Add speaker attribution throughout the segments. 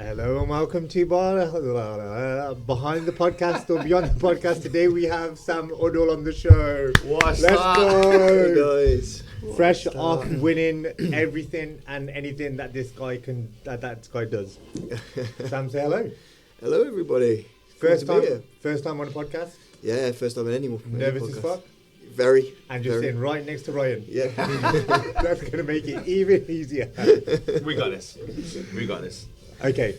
Speaker 1: Hello and welcome to Behind the Podcast or Beyond the Podcast. Today we have Sam Udall on the show.
Speaker 2: Let's
Speaker 1: go,
Speaker 2: guys!
Speaker 1: Fresh off winning everything and anything that this guy that guy does. Sam, say hello.
Speaker 2: Hello, everybody.
Speaker 1: First time on a podcast.
Speaker 2: Yeah, first time in any
Speaker 1: Nervous
Speaker 2: podcast.
Speaker 1: as fuck.
Speaker 2: Very.
Speaker 1: And you're sitting right next to Ryan.
Speaker 2: Yeah.
Speaker 1: That's going to make it even easier.
Speaker 3: We got this.
Speaker 1: Okay,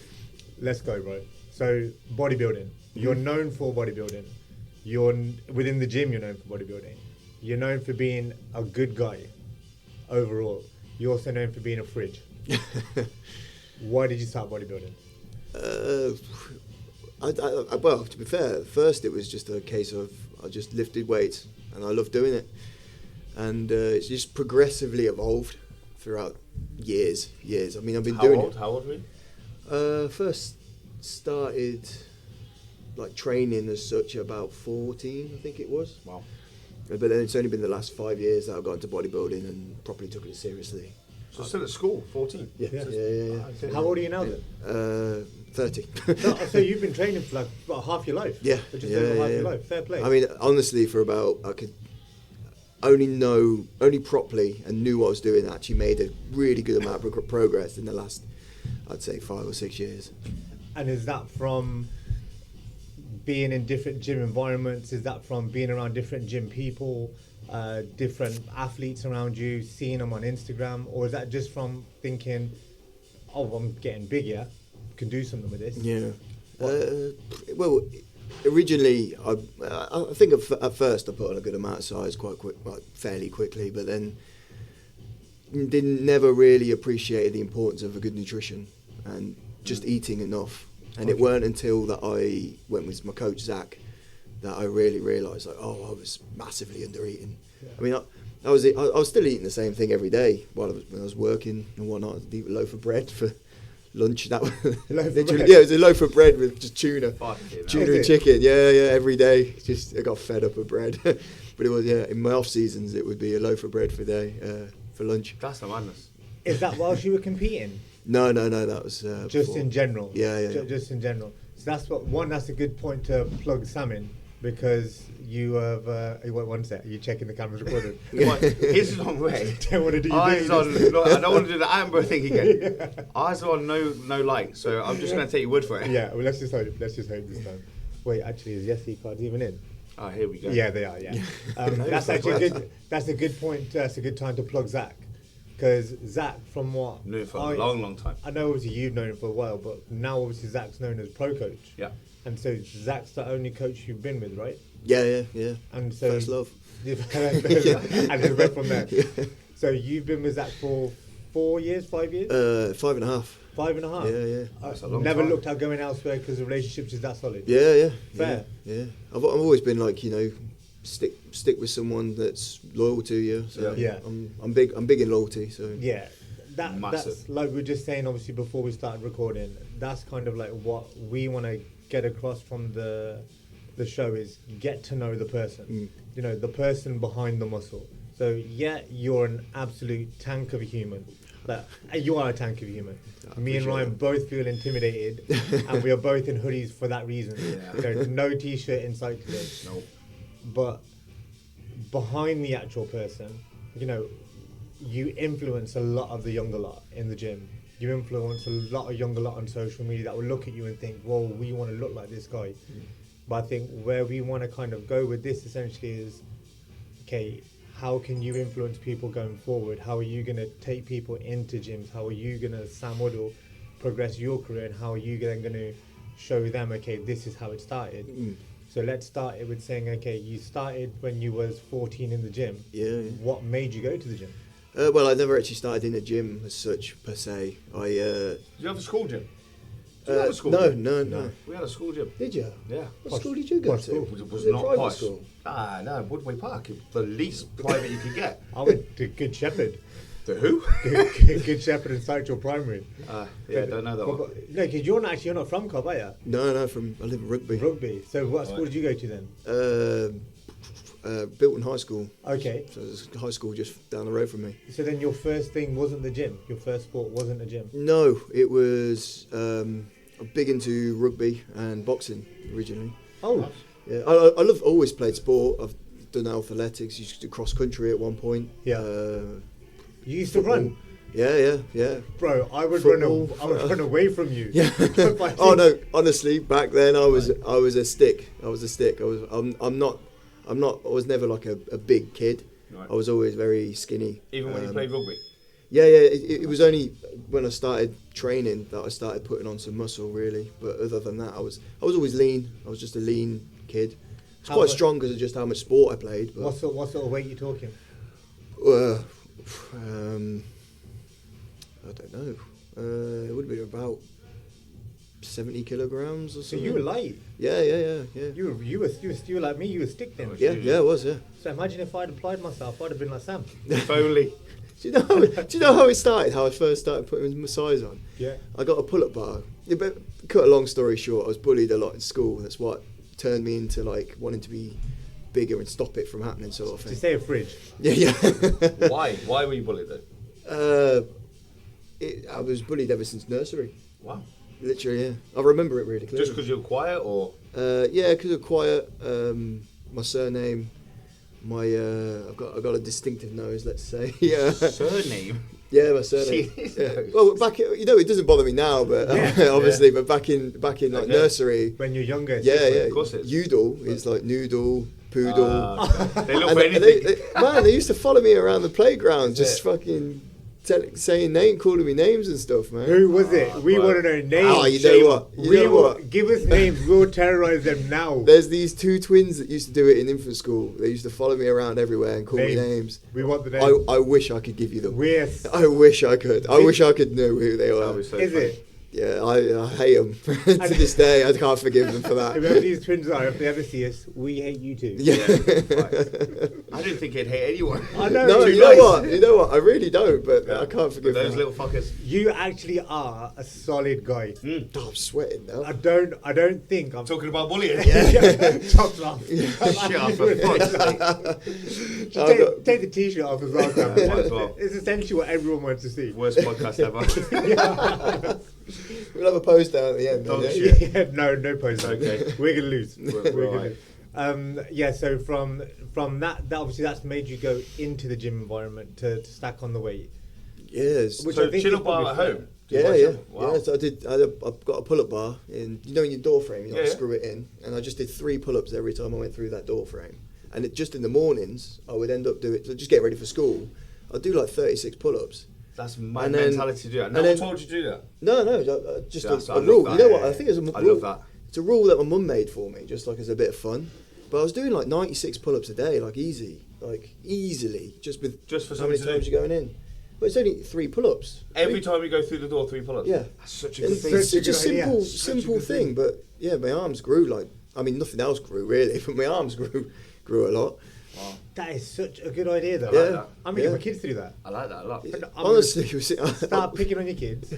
Speaker 1: let's go, bro. So, bodybuilding. You're known for bodybuilding. Within the gym, you're known for bodybuilding. You're known for being a good guy overall. You're also known for being a fridge. Why did you start bodybuilding?
Speaker 2: Well, to be fair, at first it was just a case of I just lifted weights and I loved doing it. And it's just progressively evolved throughout years. I mean, I've been doing it.
Speaker 3: How old were you?
Speaker 2: First started like training as such about 14, I think it was.
Speaker 3: Wow.
Speaker 2: But then it's only been the last 5 years that I've got into bodybuilding and properly took it seriously.
Speaker 3: So still at school, 14?
Speaker 2: Yeah.
Speaker 3: Okay.
Speaker 1: How old are you now then?
Speaker 2: 30.
Speaker 1: So you've been training for like about half your life?
Speaker 2: Yeah.
Speaker 1: Which is over half your life. Fair play.
Speaker 2: I mean, honestly, for about, I could only properly and knew what I was doing, actually made a really good amount of progress in the last, I'd say, 5 or 6 years.
Speaker 1: And is that from being in different gym environments? Is that from being around different gym people, different athletes around you, seeing them on Instagram? Or is that just from thinking, oh, I'm getting bigger, can do something with this?
Speaker 2: Yeah. Well, originally, I think at first I put on a good amount of size fairly quickly, but then never really appreciated the importance of a good nutrition and just eating enough. And it weren't until that I went with my coach Zach that I really realised, like, oh, I was massively under eating. Yeah. I mean, I was still eating the same thing every day when I was working and whatnot. I'd eat a loaf of bread for lunch. That was literally, it was a loaf of bread with just tuna and chicken. Yeah, every day. Just I got fed up with bread. But it was in my off seasons it would be a loaf of bread for day for lunch.
Speaker 3: That's the madness.
Speaker 1: Is that whilst you were competing?
Speaker 2: No, that was
Speaker 1: just
Speaker 2: before.
Speaker 1: in general.
Speaker 2: Yeah.
Speaker 1: Just in general. So that's a good point to plug Sam in, because you have. One sec. Are you checking the camera's recorded?
Speaker 3: His long way.
Speaker 1: Don't want to do
Speaker 3: I don't want to do the Amber thing again. Yeah. Eyes on no light, so I'm just going to take your word for it.
Speaker 1: Yeah. Well, let's just hope this time. Wait, actually, is Yes cards even in?
Speaker 3: Oh, here we go.
Speaker 1: Yeah, they are. Yeah. That's actually good. That's a good point. That's a good time to plug Zach. Because Zach, from what
Speaker 3: knew for a long time.
Speaker 1: I know obviously you've known him for a while, but now obviously Zach's known as pro coach.
Speaker 3: Yeah.
Speaker 1: And so Zach's the only coach you've been with, right?
Speaker 2: Yeah.
Speaker 1: And so
Speaker 2: first love.
Speaker 1: And it went from there. Yeah. So you've been with Zach for 4 years, 5 years?
Speaker 2: 5.5.
Speaker 1: 5.5.
Speaker 2: Yeah.
Speaker 3: That's a long
Speaker 1: never
Speaker 3: time.
Speaker 1: Looked at going elsewhere because the relationship's is that solid.
Speaker 2: Yeah.
Speaker 1: Fair.
Speaker 2: Yeah. I've always been like, stick with someone that's loyal to you. So
Speaker 1: yeah.
Speaker 2: I'm big in loyalty. So
Speaker 1: yeah, that's like we were just saying. Obviously, before we started recording, that's kind of like what we want to get across from the show is get to know the person. The person behind the muscle. So yeah, you're an absolute tank of a human. Like, you are a tank of a human. Me and Ryan both feel intimidated, and we are both in hoodies for that reason. Yeah. No t-shirt inside today.
Speaker 3: Nope.
Speaker 1: But behind the actual person, you influence a lot of the younger lot in the gym. You influence a lot of younger lot on social media that will look at you and think, well, we want to look like this guy. But I think where we want to kind of go with this essentially is, okay, how can you influence people going forward? How are you going to take people into gyms? How are you going to, Sam Udall, progress your career? And how are you then going to show them, okay, this is how it started? So let's start it with saying, okay, you started when you was 14 in the gym.
Speaker 2: Yeah.
Speaker 1: What made you go to the gym?
Speaker 2: Well, I never actually started in a gym as such, per se.
Speaker 3: Did you have a school gym? Did you have a school gym?
Speaker 2: No.
Speaker 3: We had a school gym.
Speaker 2: Did you?
Speaker 3: Yeah.
Speaker 2: What school did you go to?
Speaker 3: It was
Speaker 2: it
Speaker 3: not
Speaker 2: private
Speaker 3: posh.
Speaker 2: school?
Speaker 3: No, Woodway Park. The least private you could get.
Speaker 1: I went to Good Shepherd.
Speaker 3: The who?
Speaker 1: Good Shepherd and Sideshow Primary.
Speaker 3: Yeah, don't know that one.
Speaker 1: No, because you're not from Cobb, are you?
Speaker 2: No, I live in Rugby.
Speaker 1: Rugby. So what school did you go to then?
Speaker 2: Bilton High School.
Speaker 1: Okay.
Speaker 2: So there's a high school just down the road from me.
Speaker 1: So then your first thing wasn't the gym. Your first sport wasn't a gym.
Speaker 2: No, it was. I'm big into rugby and boxing originally.
Speaker 1: Oh.
Speaker 2: Yeah, I love always played sport. I've done athletics. Used to do cross country at one point.
Speaker 1: Yeah. You used to
Speaker 2: football.
Speaker 1: run.
Speaker 2: Yeah.
Speaker 1: Bro, I would
Speaker 2: Football.
Speaker 1: run away from you.
Speaker 2: Yeah. Oh no, honestly, back then I was a stick. I was a stick. I was never like a big kid.
Speaker 3: Right.
Speaker 2: I was always very skinny.
Speaker 3: Even when you played rugby?
Speaker 2: Yeah. It was only when I started training that I started putting on some muscle, really. But other than that, I was always lean. I was just a lean kid. It's quite strong because of just how much sport I played. But
Speaker 1: What sort of weight are you talking?
Speaker 2: I don't know. It would have been about 70 kilograms or
Speaker 1: So
Speaker 2: something.
Speaker 1: you were light.
Speaker 2: Yeah.
Speaker 1: You were like me. You were stick then.
Speaker 2: Yeah, I was. Yeah.
Speaker 1: So imagine if I'd applied myself, I'd have been like Sam.
Speaker 3: If only.
Speaker 2: Do you know how it started? How I first started putting my size on?
Speaker 1: Yeah.
Speaker 2: I got a pull-up bar. Yeah, but cut a long story short, I was bullied a lot in school. That's what turned me into like wanting to be bigger and stop it from happening, sort of
Speaker 1: To
Speaker 2: thing.
Speaker 1: say a fridge.
Speaker 2: Yeah.
Speaker 3: Why? Why were you bullied though?
Speaker 2: I was bullied ever since nursery.
Speaker 3: Wow.
Speaker 2: Literally, yeah. I remember it really clearly.
Speaker 3: Just because you're quiet, or?
Speaker 2: Yeah, because of quiet. My surname. I've got a distinctive nose. Let's say. Yeah.
Speaker 3: Surname?
Speaker 2: Yeah, my surname.
Speaker 3: Jeez.
Speaker 2: Yeah. Well, it doesn't bother me now, but obviously,
Speaker 3: Yeah.
Speaker 2: but back in like
Speaker 3: Okay.
Speaker 2: nursery.
Speaker 1: When you're younger. it's
Speaker 2: Yeah,
Speaker 1: different.
Speaker 2: yeah.
Speaker 3: Of course it is.
Speaker 2: Udall is like noodle, poodle.
Speaker 3: Okay. They look
Speaker 2: And
Speaker 3: for anything.
Speaker 2: they used to follow me around the playground,
Speaker 3: That's
Speaker 2: just
Speaker 3: it.
Speaker 2: fucking calling me names and stuff, man.
Speaker 1: Who was it? We
Speaker 3: bro.
Speaker 1: want to know names.
Speaker 2: Oh, you know what? You know what?
Speaker 1: Give us names. We'll terrorize them now.
Speaker 2: There's these two twins that used to do it in infant school. They used to follow me around everywhere and call me
Speaker 1: Names.
Speaker 2: names.
Speaker 1: We want the names.
Speaker 2: I wish I could give you them.
Speaker 1: We're.
Speaker 2: I wish I could. I wish I could know who they
Speaker 3: That
Speaker 2: are.
Speaker 3: was so
Speaker 1: Is
Speaker 3: funny.
Speaker 1: it?
Speaker 2: Yeah, I hate them. To this day, I can't forgive them for
Speaker 1: Whoever
Speaker 2: that.
Speaker 1: these twins are, if they ever see us, we hate you too.
Speaker 2: Yeah.
Speaker 3: I didn't think he'd hate anyone.
Speaker 1: I know.
Speaker 2: No,
Speaker 1: too
Speaker 2: you know
Speaker 1: nice.
Speaker 2: what? You know what? I really don't, but
Speaker 3: Yeah.
Speaker 2: I can't forgive
Speaker 3: Those
Speaker 2: that.
Speaker 3: little fuckers.
Speaker 1: You actually are a solid guy.
Speaker 2: Oh, I'm sweating now.
Speaker 1: I don't think I'm
Speaker 3: Talking about bullying.
Speaker 1: Tops off.
Speaker 3: Shit off, for fuck's sake.
Speaker 1: Just take the t-shirt off as well. Sam.
Speaker 3: Yeah, might as well.
Speaker 1: It's essentially what everyone wants to see.
Speaker 3: Worst podcast ever.
Speaker 2: We'll have a post down at the end.
Speaker 3: Oh,
Speaker 2: yeah?
Speaker 3: shit.
Speaker 1: Yeah, no post.
Speaker 3: Okay.
Speaker 1: We're gonna lose.
Speaker 3: We're
Speaker 1: gonna
Speaker 3: right.
Speaker 1: lose. Yeah. So from that obviously that's made you go into the gym environment to stack on the weight.
Speaker 2: Yes.
Speaker 1: Which
Speaker 3: So
Speaker 1: I think
Speaker 3: chill
Speaker 1: is
Speaker 3: up bar
Speaker 1: probably
Speaker 3: at
Speaker 1: fair.
Speaker 3: home?
Speaker 2: Yeah.
Speaker 3: Wow.
Speaker 2: Yeah, so I've got a pull-up bar in, in your door frame, you
Speaker 3: Yeah, yeah.
Speaker 2: screw it in, and I just did 3 pull-ups every time I went through that door frame. And just in the mornings, I would end up doing, so just get ready for school, I'd do like 36 pull-ups.
Speaker 3: That's my
Speaker 2: And then-
Speaker 3: mentality to do that.
Speaker 2: and
Speaker 3: No one
Speaker 2: then-
Speaker 3: told you to do that.
Speaker 2: No, just
Speaker 3: Yes, I
Speaker 2: a
Speaker 3: love
Speaker 2: rule.
Speaker 3: that,
Speaker 2: You know
Speaker 3: yeah,
Speaker 2: what? I
Speaker 3: yeah.
Speaker 2: think it's a
Speaker 3: I
Speaker 2: rule.
Speaker 3: love that.
Speaker 2: It's a rule that my mum made for me, just like as a bit of fun. But I was doing like 96 pull-ups a day, like easily, just
Speaker 3: Just for
Speaker 2: how many
Speaker 3: something to
Speaker 2: times
Speaker 3: do.
Speaker 2: you're going in. Well, it's only 3 pull-ups.
Speaker 3: Every time you go through the door, 3 pull-ups.
Speaker 2: Yeah.
Speaker 3: That's such a
Speaker 2: And
Speaker 3: good thing.
Speaker 2: it's such a
Speaker 1: Such a good idea.
Speaker 2: simple
Speaker 1: good
Speaker 2: thing,
Speaker 1: thing.
Speaker 2: but yeah, my arms grew nothing else grew really, but my arms grew a lot.
Speaker 3: Wow.
Speaker 1: That is such a good idea, though.
Speaker 2: Yeah.
Speaker 3: that.
Speaker 1: I'm gonna
Speaker 2: Yeah.
Speaker 1: get my kids to do that.
Speaker 3: I like that a lot.
Speaker 1: I'm
Speaker 2: Honestly,
Speaker 1: gonna start picking on your kids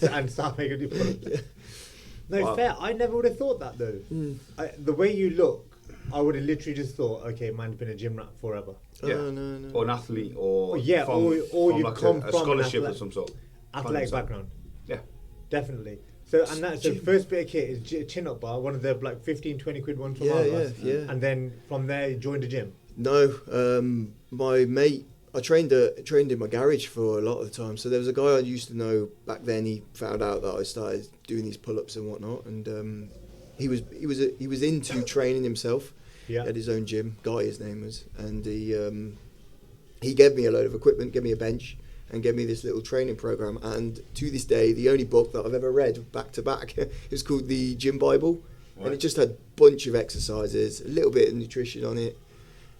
Speaker 1: and start making you pull-ups. No,
Speaker 3: Wow.
Speaker 1: fair. I never would have thought that though. The way you look, I would have literally just thought, okay, man's been a gym rat forever.
Speaker 3: Yeah.
Speaker 2: no.
Speaker 3: Or an athlete, or
Speaker 1: Yeah,
Speaker 3: from,
Speaker 1: or
Speaker 3: from
Speaker 1: you
Speaker 3: like
Speaker 1: come
Speaker 3: a
Speaker 1: from an
Speaker 3: scholarship of
Speaker 1: athlete-
Speaker 3: some sort.
Speaker 1: Athletic
Speaker 3: 100%.
Speaker 1: background,
Speaker 3: Yeah.
Speaker 1: definitely. So first bit of kit is chin-up bar, one of the like 15, 20 quid ones from
Speaker 2: Yeah,
Speaker 1: Argos.
Speaker 2: yeah.
Speaker 1: And then from there, you joined a gym.
Speaker 2: No, my mate, I trained in my garage for a lot of the time. So there was a guy I used to know back then. He found out that I started doing these pull-ups and whatnot, and he was into training himself.
Speaker 1: Yeah.
Speaker 2: He had his own gym. Guy, his name was, and he gave me a load of equipment, gave me a bench, and gave me this little training program. And to this day, the only book that I've ever read back to back is called the Gym Bible, and
Speaker 3: Right.
Speaker 2: it just had a bunch of exercises, a little bit of nutrition on it.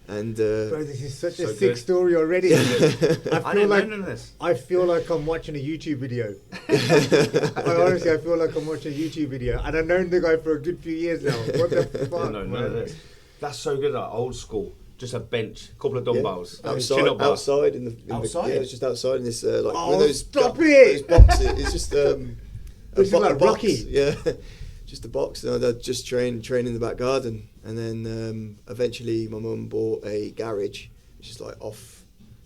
Speaker 2: And
Speaker 1: Bro, this is such a
Speaker 3: So
Speaker 1: sick
Speaker 3: good.
Speaker 1: story already.
Speaker 3: I
Speaker 1: I feel
Speaker 3: didn't
Speaker 1: like
Speaker 3: know none of this.
Speaker 1: I feel like I'm watching a YouTube video. I feel like I'm watching a YouTube video, and I've known the guy for a good few years now. What the fuck,
Speaker 3: No, none
Speaker 1: man?
Speaker 3: of this. That's so good. Like old school. Just a bench, a couple of dumbbells,
Speaker 2: outside in the
Speaker 3: Outside?
Speaker 2: yeah, it's just outside in this like
Speaker 1: Oh,
Speaker 2: one of those
Speaker 1: stop
Speaker 2: those
Speaker 1: it!
Speaker 2: boxes. It's just
Speaker 1: This is like
Speaker 2: box.
Speaker 1: Rocky.
Speaker 2: Yeah, just a box, and I'd just train in the back garden. And then eventually my mum bought a garage, which is like off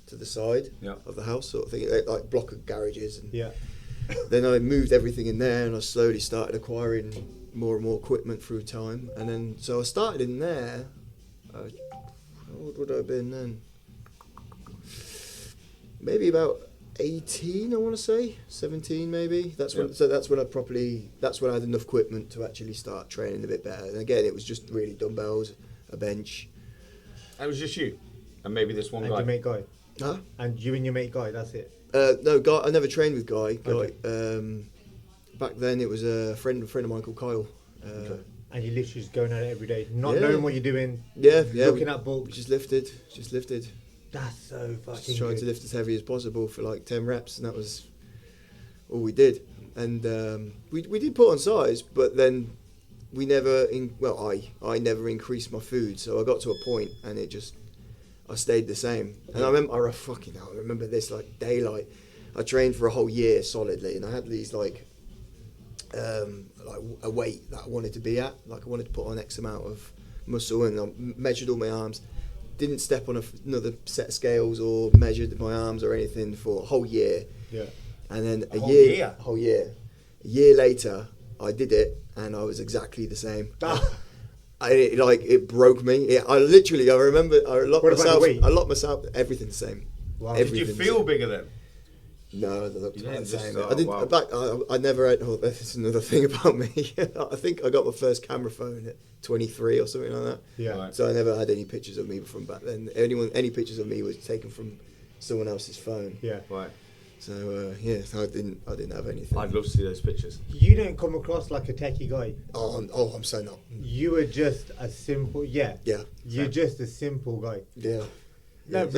Speaker 2: to the side of the house sort of thing, like block of garages. And then I moved everything in there, and I slowly started acquiring more and more equipment through time. And then, so I started in there, how old would I have been then? Maybe about 18, I want to say, 17 maybe. That's when. So that's when I had enough equipment to actually start training a bit better. And again, it was just really dumbbells, a bench.
Speaker 3: And it was just you, and maybe this one
Speaker 1: and
Speaker 3: guy.
Speaker 1: your mate Guy.
Speaker 2: Huh?
Speaker 1: And you and your mate Guy. That's it.
Speaker 2: No, Guy. I never trained with Guy.
Speaker 1: Okay.
Speaker 2: Back then, it was a friend of mine called Kyle.
Speaker 1: Okay. And you literally just going at it every day, not knowing what you're doing. Looking at bulk.
Speaker 2: Just lifted.
Speaker 1: That's so fucking
Speaker 2: Just tried
Speaker 1: good.
Speaker 2: to lift as heavy as possible for like 10 reps, and that was all we did. And we did put on size, but then we never, I never increased my food. So I got to a point, and I stayed the same. And I remember this like daylight. I trained for a whole year solidly, and I had these like a weight that I wanted to be at. Like I wanted to put on X amount of muscle, and I measured all my arms. Didn't step on another set of scales or measured my arms or anything for a whole year.
Speaker 1: Yeah.
Speaker 2: And then a
Speaker 3: whole
Speaker 2: year later, I did it, and I was exactly the same. It broke me. I remember I locked myself. Everything the same.
Speaker 1: Wow.
Speaker 3: Did you feel bigger then?
Speaker 2: No, they looked about the same.
Speaker 3: Oh,
Speaker 2: I didn't.
Speaker 3: wow.
Speaker 2: I never had. Oh, that's another thing about me. I think I got my first camera phone at 23 or something like that.
Speaker 1: Yeah.
Speaker 3: Right.
Speaker 2: So I never had any pictures of me from back then. Any pictures of me was taken from someone else's phone.
Speaker 1: Yeah.
Speaker 3: Right.
Speaker 2: So so I didn't have anything.
Speaker 3: I'd love to see those pictures.
Speaker 1: You don't come across like a techie guy.
Speaker 2: I'm so not.
Speaker 1: You are just a simple. Yeah. You're just a simple guy.
Speaker 2: Yeah.
Speaker 1: No,
Speaker 2: it's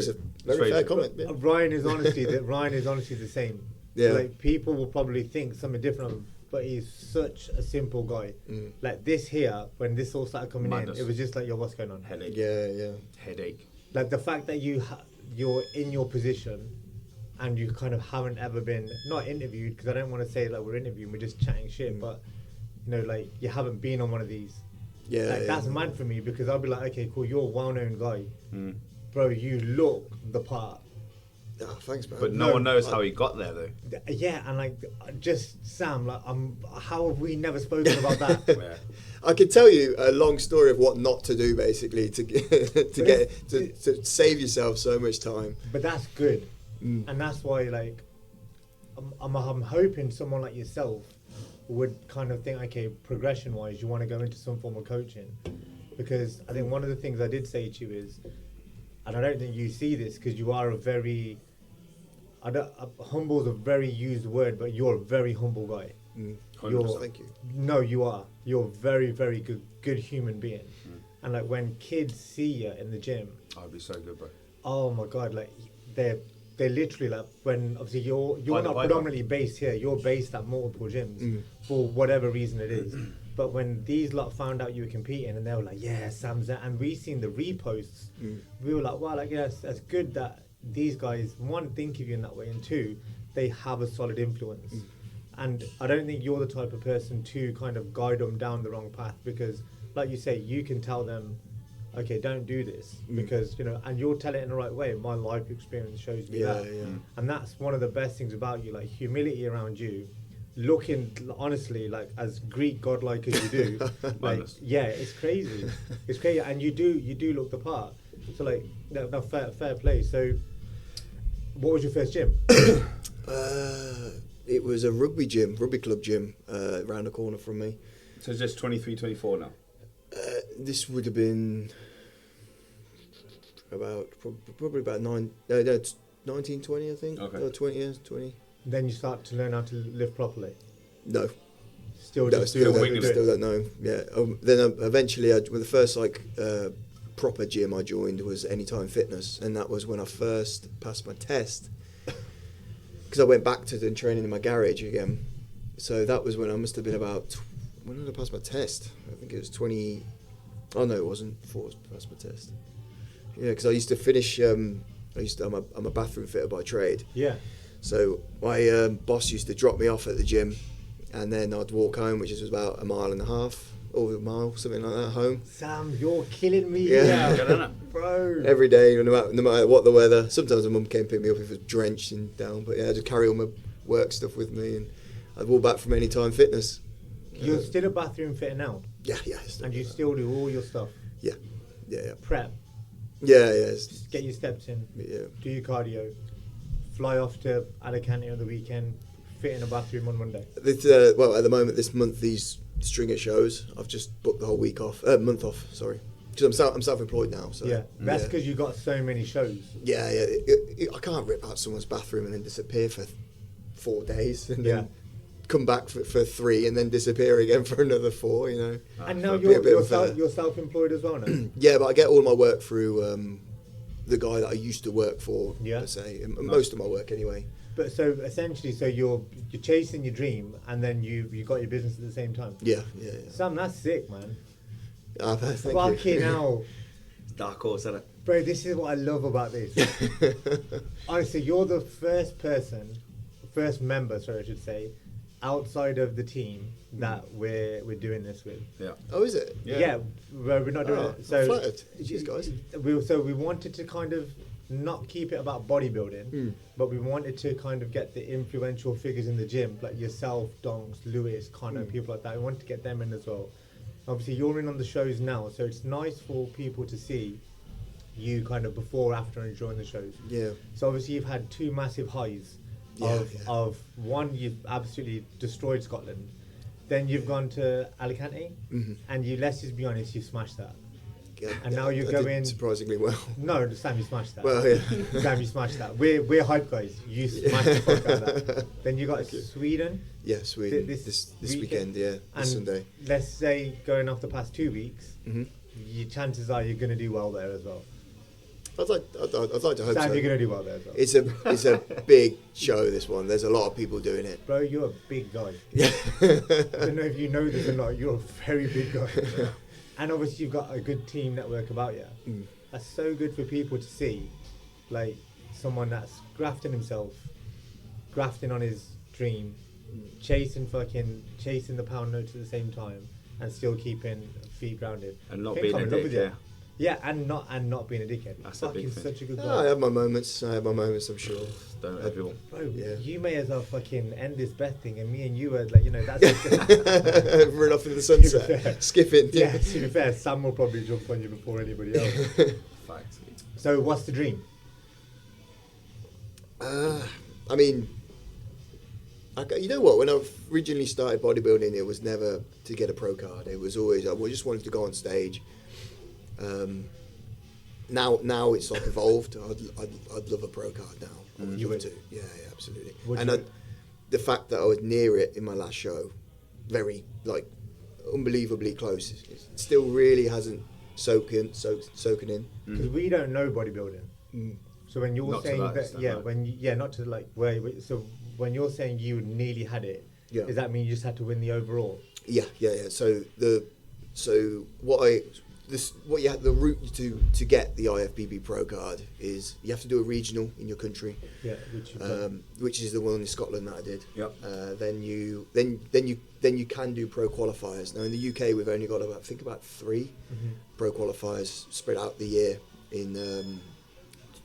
Speaker 2: a very fair
Speaker 3: true.
Speaker 2: comment. Yeah.
Speaker 1: Ryan is honestly the same.
Speaker 2: Yeah.
Speaker 1: Like people will probably think something different of him, but he's such a simple guy.
Speaker 2: Mm.
Speaker 1: Like this here, when this all started coming
Speaker 3: Madness.
Speaker 1: in, it was just like, yo, what's going on?
Speaker 3: Headache.
Speaker 2: Yeah.
Speaker 3: Headache.
Speaker 1: Like the fact that you're in your position and you kind of haven't ever been, not interviewed, because I don't want to say like we're interviewing, we're just chatting shit, but like you haven't been on one of these.
Speaker 2: Yeah.
Speaker 1: That's mad for me, because I'll be like, okay, cool, you're a well-known guy.
Speaker 3: Mm.
Speaker 1: Bro, you look the part.
Speaker 2: Oh, thanks, man.
Speaker 3: But no one knows how he got there though.
Speaker 1: Yeah, and like, just Sam, like, how have we never spoken about that?
Speaker 3: Yeah.
Speaker 2: I could tell you a long story of what not to do, basically, to save yourself so much time.
Speaker 1: But that's good, and that's why, like, I'm hoping someone like yourself would kind of think, okay, progression-wise, you want to go into some form of coaching, because I think one of the things I did say to you is, and I don't think you see this because you are a very, humble is a very used word, but you're a very humble guy.
Speaker 2: Thank you.
Speaker 1: No, you are. You're a very, very good human being. And like when kids see you in the gym,
Speaker 3: I'd be so good, bro.
Speaker 1: oh my God, like they're literally like, when obviously you're not predominantly based here, you're based at multiple gyms for whatever reason it is. But when these lot found out you were competing, and they were like, yeah, Sam's there, and we seen the reposts, we were like, wow, like, yes, that's good that these guys, one, think of you in that way, and two, they have a solid influence. And I don't think you're the type of person to kind of guide them down the wrong path, because like you say, you can tell them, okay, don't do this, because, and you'll tell it in the right way. My life experience shows me that. Yeah. And that's one of the best things about you, like humility around you, looking honestly like as Greek godlike as you do. Like, yeah, it's crazy. It's crazy. And you do look the part. So like, no, fair play. So what was your first gym?
Speaker 2: It was a rugby club gym, around the corner from me.
Speaker 3: So it's just 23, 24 now?
Speaker 2: This would have been probably about 19, 20, I think.
Speaker 3: Okay.
Speaker 2: 20 years, 20.
Speaker 1: Then you start to learn how to live properly.
Speaker 2: No.
Speaker 1: Still
Speaker 2: don't know. Yeah. Then eventually, the first proper gym I joined was Anytime Fitness, and that was when I first passed my test. Because I went back to the training in my garage again. So that was when I must have been about. When did I pass my test? I think it was 20. Oh no, it wasn't. Before I passed my test. Yeah, because I used to finish. I'm a bathroom fitter by trade.
Speaker 1: Yeah.
Speaker 2: So my boss used to drop me off at the gym, and then I'd walk home, which is about a mile and a half, or a mile, something like that, home.
Speaker 1: Sam, you're killing me,
Speaker 2: Yeah.
Speaker 1: bro.
Speaker 2: Every day, no matter what the weather. Sometimes my mum came pick me up if it was drenched and down, but yeah, I'd just carry all my work stuff with me, and I'd walk back from Anytime Fitness.
Speaker 1: You're still a bathroom fitter now,
Speaker 2: Yeah.
Speaker 1: and you still do all your stuff.
Speaker 2: Yeah.
Speaker 1: Prep,
Speaker 2: Yeah.
Speaker 1: just get your steps in,
Speaker 2: Yeah.
Speaker 1: do your cardio, fly off to Alicante on the weekend, fit in a bathroom on Monday.
Speaker 2: Well, at the moment, this month, these stringer shows, I've just booked the whole month off, sorry. Because I'm self-employed now, so...
Speaker 1: Yeah, that's because you got so many shows.
Speaker 2: Yeah. I can't rip out someone's bathroom and then disappear for 4 days, and then come back for 3, and then disappear again for another 4, you know.
Speaker 1: And now
Speaker 2: Be a bit
Speaker 1: you're
Speaker 2: unfair.
Speaker 1: self-employed as well now.
Speaker 2: Yeah, but I get all my work through the guy that I used to work for,
Speaker 1: Yeah.
Speaker 2: let's say. And most of my work, anyway.
Speaker 1: But so essentially, you're chasing your dream, and then you got your business at the same time.
Speaker 2: Yeah.
Speaker 1: Sam, that's sick, man.
Speaker 2: Thank
Speaker 1: Fucking
Speaker 2: you.
Speaker 1: hell.
Speaker 3: Dark horse, isn't it?
Speaker 1: Bro, this is what I love about this. Honestly, you're the first member, sorry, I should say, outside of the team that we're doing this with.
Speaker 3: Yeah.
Speaker 2: Oh, is it?
Speaker 1: Yeah, we're not doing it. So
Speaker 2: I'm flattered. Cheers, guys.
Speaker 1: We wanted to kind of not keep it about bodybuilding, but we wanted to kind of get the influential figures in the gym, like yourself, Donks, Lewis, Connor, people like that. We wanted to get them in as well. Obviously, you're in on the shows now, so it's nice for people to see you kind of before, after, and during the shows.
Speaker 2: Yeah.
Speaker 1: So obviously, you've had 2 massive highs of one, you've absolutely destroyed Scotland. Then you've gone to Alicante, and let's just be honest, you smashed that.
Speaker 2: Yeah,
Speaker 1: And now you're
Speaker 2: I
Speaker 1: going...
Speaker 2: did surprisingly well.
Speaker 1: No, Sam, you smashed that.
Speaker 2: Well, yeah.
Speaker 1: Sam, you smashed that. We're hype guys. You smashed the fuck out of that. Then you got Sweden.
Speaker 2: Yeah, Sweden.
Speaker 1: This
Speaker 2: This weekend, yeah.
Speaker 1: And
Speaker 2: This Sunday.
Speaker 1: let's say going off the past 2 weeks, your chances are you're going to do well there as well.
Speaker 2: I'd like to hope
Speaker 1: Sam,
Speaker 2: so.
Speaker 1: you're going to do well there as well.
Speaker 2: It's a big show, this one. There's a lot of people doing it.
Speaker 1: Bro, you're a big guy.
Speaker 2: Yeah.
Speaker 1: I don't know if you know this or not. You're a very big guy. And obviously you've got a good team network about you. That's so good for people to see, like someone that's grafting himself, grafting on his dream, chasing the pound notes at the same time, and still keeping feet grounded.
Speaker 3: And not
Speaker 1: I think
Speaker 3: being
Speaker 1: I'm
Speaker 3: a
Speaker 1: in love
Speaker 3: dick,
Speaker 1: with you.
Speaker 3: yeah.
Speaker 1: Yeah, and not being a dickhead.
Speaker 3: That's a big
Speaker 1: fucking
Speaker 3: thing.
Speaker 1: such a good
Speaker 2: I
Speaker 1: guy.
Speaker 2: have my moments. I'm sure.
Speaker 3: Don't everyone.
Speaker 1: Bro,
Speaker 2: Yeah.
Speaker 1: you may as well fucking end this bet thing, and me and you are like, that's
Speaker 2: Run off in the sunset,
Speaker 1: fair.
Speaker 2: skipping.
Speaker 1: yeah. To be fair, Sam will probably jump on you before anybody else.
Speaker 3: Fact.
Speaker 1: So, what's the dream?
Speaker 2: I mean, you know what? When I originally started bodybuilding, it was never to get a pro card. It was always I just wanted to go on stage. Now it's like evolved. I'd love a pro card now. I would
Speaker 1: You
Speaker 2: love
Speaker 1: would?
Speaker 2: to. Yeah, absolutely.
Speaker 1: Would
Speaker 2: And
Speaker 1: you?
Speaker 2: the fact that I was near it in my last show, very unbelievably close. It still really hasn't soaking in.
Speaker 1: Because we don't know bodybuilding. So when you're
Speaker 3: Not to
Speaker 1: saying
Speaker 3: that
Speaker 1: that,
Speaker 3: extent,
Speaker 1: yeah,
Speaker 3: no.
Speaker 1: not to like where. So when you're saying you nearly had it,
Speaker 2: Yeah.
Speaker 1: does that mean you just had to win the overall?
Speaker 2: Yeah. So the route to get the IFBB Pro card is you have to do a regional in your country,
Speaker 1: Yeah, which you've done.
Speaker 2: which is the one in Scotland that I did.
Speaker 3: Yep.
Speaker 2: Then you can do pro qualifiers. Now in the UK we've only got about 3 pro qualifiers spread out the year in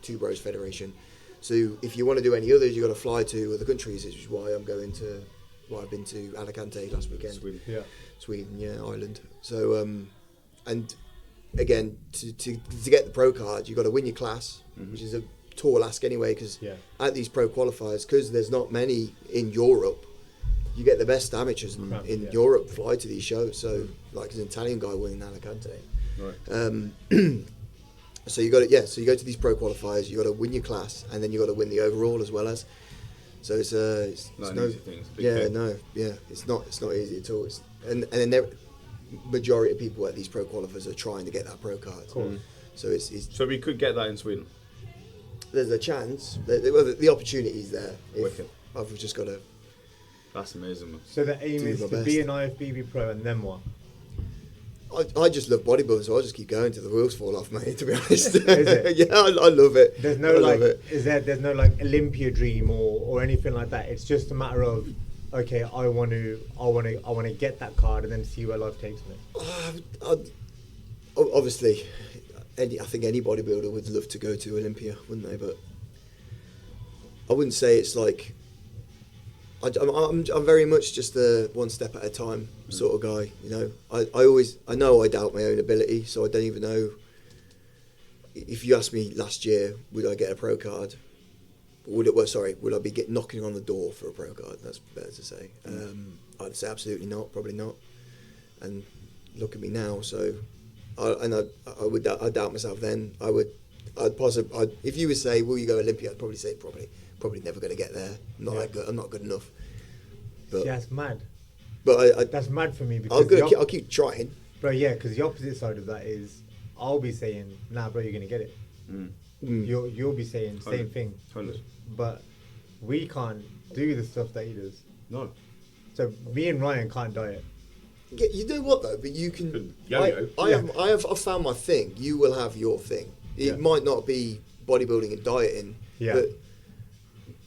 Speaker 2: Two Bros Federation. So if you want to do any others, you've got to fly to other countries, which is why I've been to Alicante last weekend. Sweden, yeah, Ireland. So and again, to get the pro card, you've got to win your class, which is a tall ask anyway, because at these pro qualifiers, because there's not many in Europe, you get the best amateurs in Europe fly to these shows. So like an Italian guy winning Alicante.
Speaker 3: Right.
Speaker 2: So you go to these pro qualifiers, you got to win your class, and then you got to win the overall as well as. So it's
Speaker 3: Not
Speaker 2: no
Speaker 3: an easy thing. It's a big thing.
Speaker 2: it's not easy at all. And then majority of people at these pro qualifiers are trying to get that pro card. So it's
Speaker 3: So we could get that in Sweden.
Speaker 2: there's a chance. The opportunity is there.
Speaker 3: Wicked.
Speaker 2: I've just got to.
Speaker 3: That's amazing, man.
Speaker 1: So the aim
Speaker 2: do
Speaker 1: is
Speaker 2: my
Speaker 1: to
Speaker 2: best.
Speaker 1: be an IFBB pro, and then what?
Speaker 2: I just love bodybuilding, so I'll just keep going till the wheels fall off, mate. To be honest,
Speaker 1: it?
Speaker 2: yeah, I love it.
Speaker 1: There's
Speaker 2: I
Speaker 1: no
Speaker 2: love
Speaker 1: like,
Speaker 2: it.
Speaker 1: there's no like Olympia dream or anything like that. It's just a matter of, okay, I want to get that card and then see where life takes me?
Speaker 2: Obviously, I think any bodybuilder would love to go to Olympia, wouldn't they? But I wouldn't say it's like. I'm very much just a one step at a time sort of guy. You know, I know I doubt my own ability, so I don't even know. If you asked me last year, would I get a pro card? Would I be knocking on the door for a pro card? That's better to say. I'd say absolutely not, probably not. And look at me now. So, I doubt myself then. If you would say, will you go Olympia? I'd probably say probably never going to get there. I'm not good enough. But
Speaker 1: yeah, that's mad.
Speaker 2: But
Speaker 1: that's mad for me because
Speaker 2: I'll keep trying.
Speaker 1: Bro, yeah, because the opposite side of that is I'll be saying, nah, bro, you're going to get it. You'll be saying same thing.
Speaker 3: 100.
Speaker 1: But we can't do the stuff that he does.
Speaker 3: No.
Speaker 1: So me and Ryan can't diet.
Speaker 2: Yeah, you know what though? But you can.
Speaker 3: Yo-yo.
Speaker 2: I've found my thing. You will have your thing. It might not be bodybuilding and dieting, but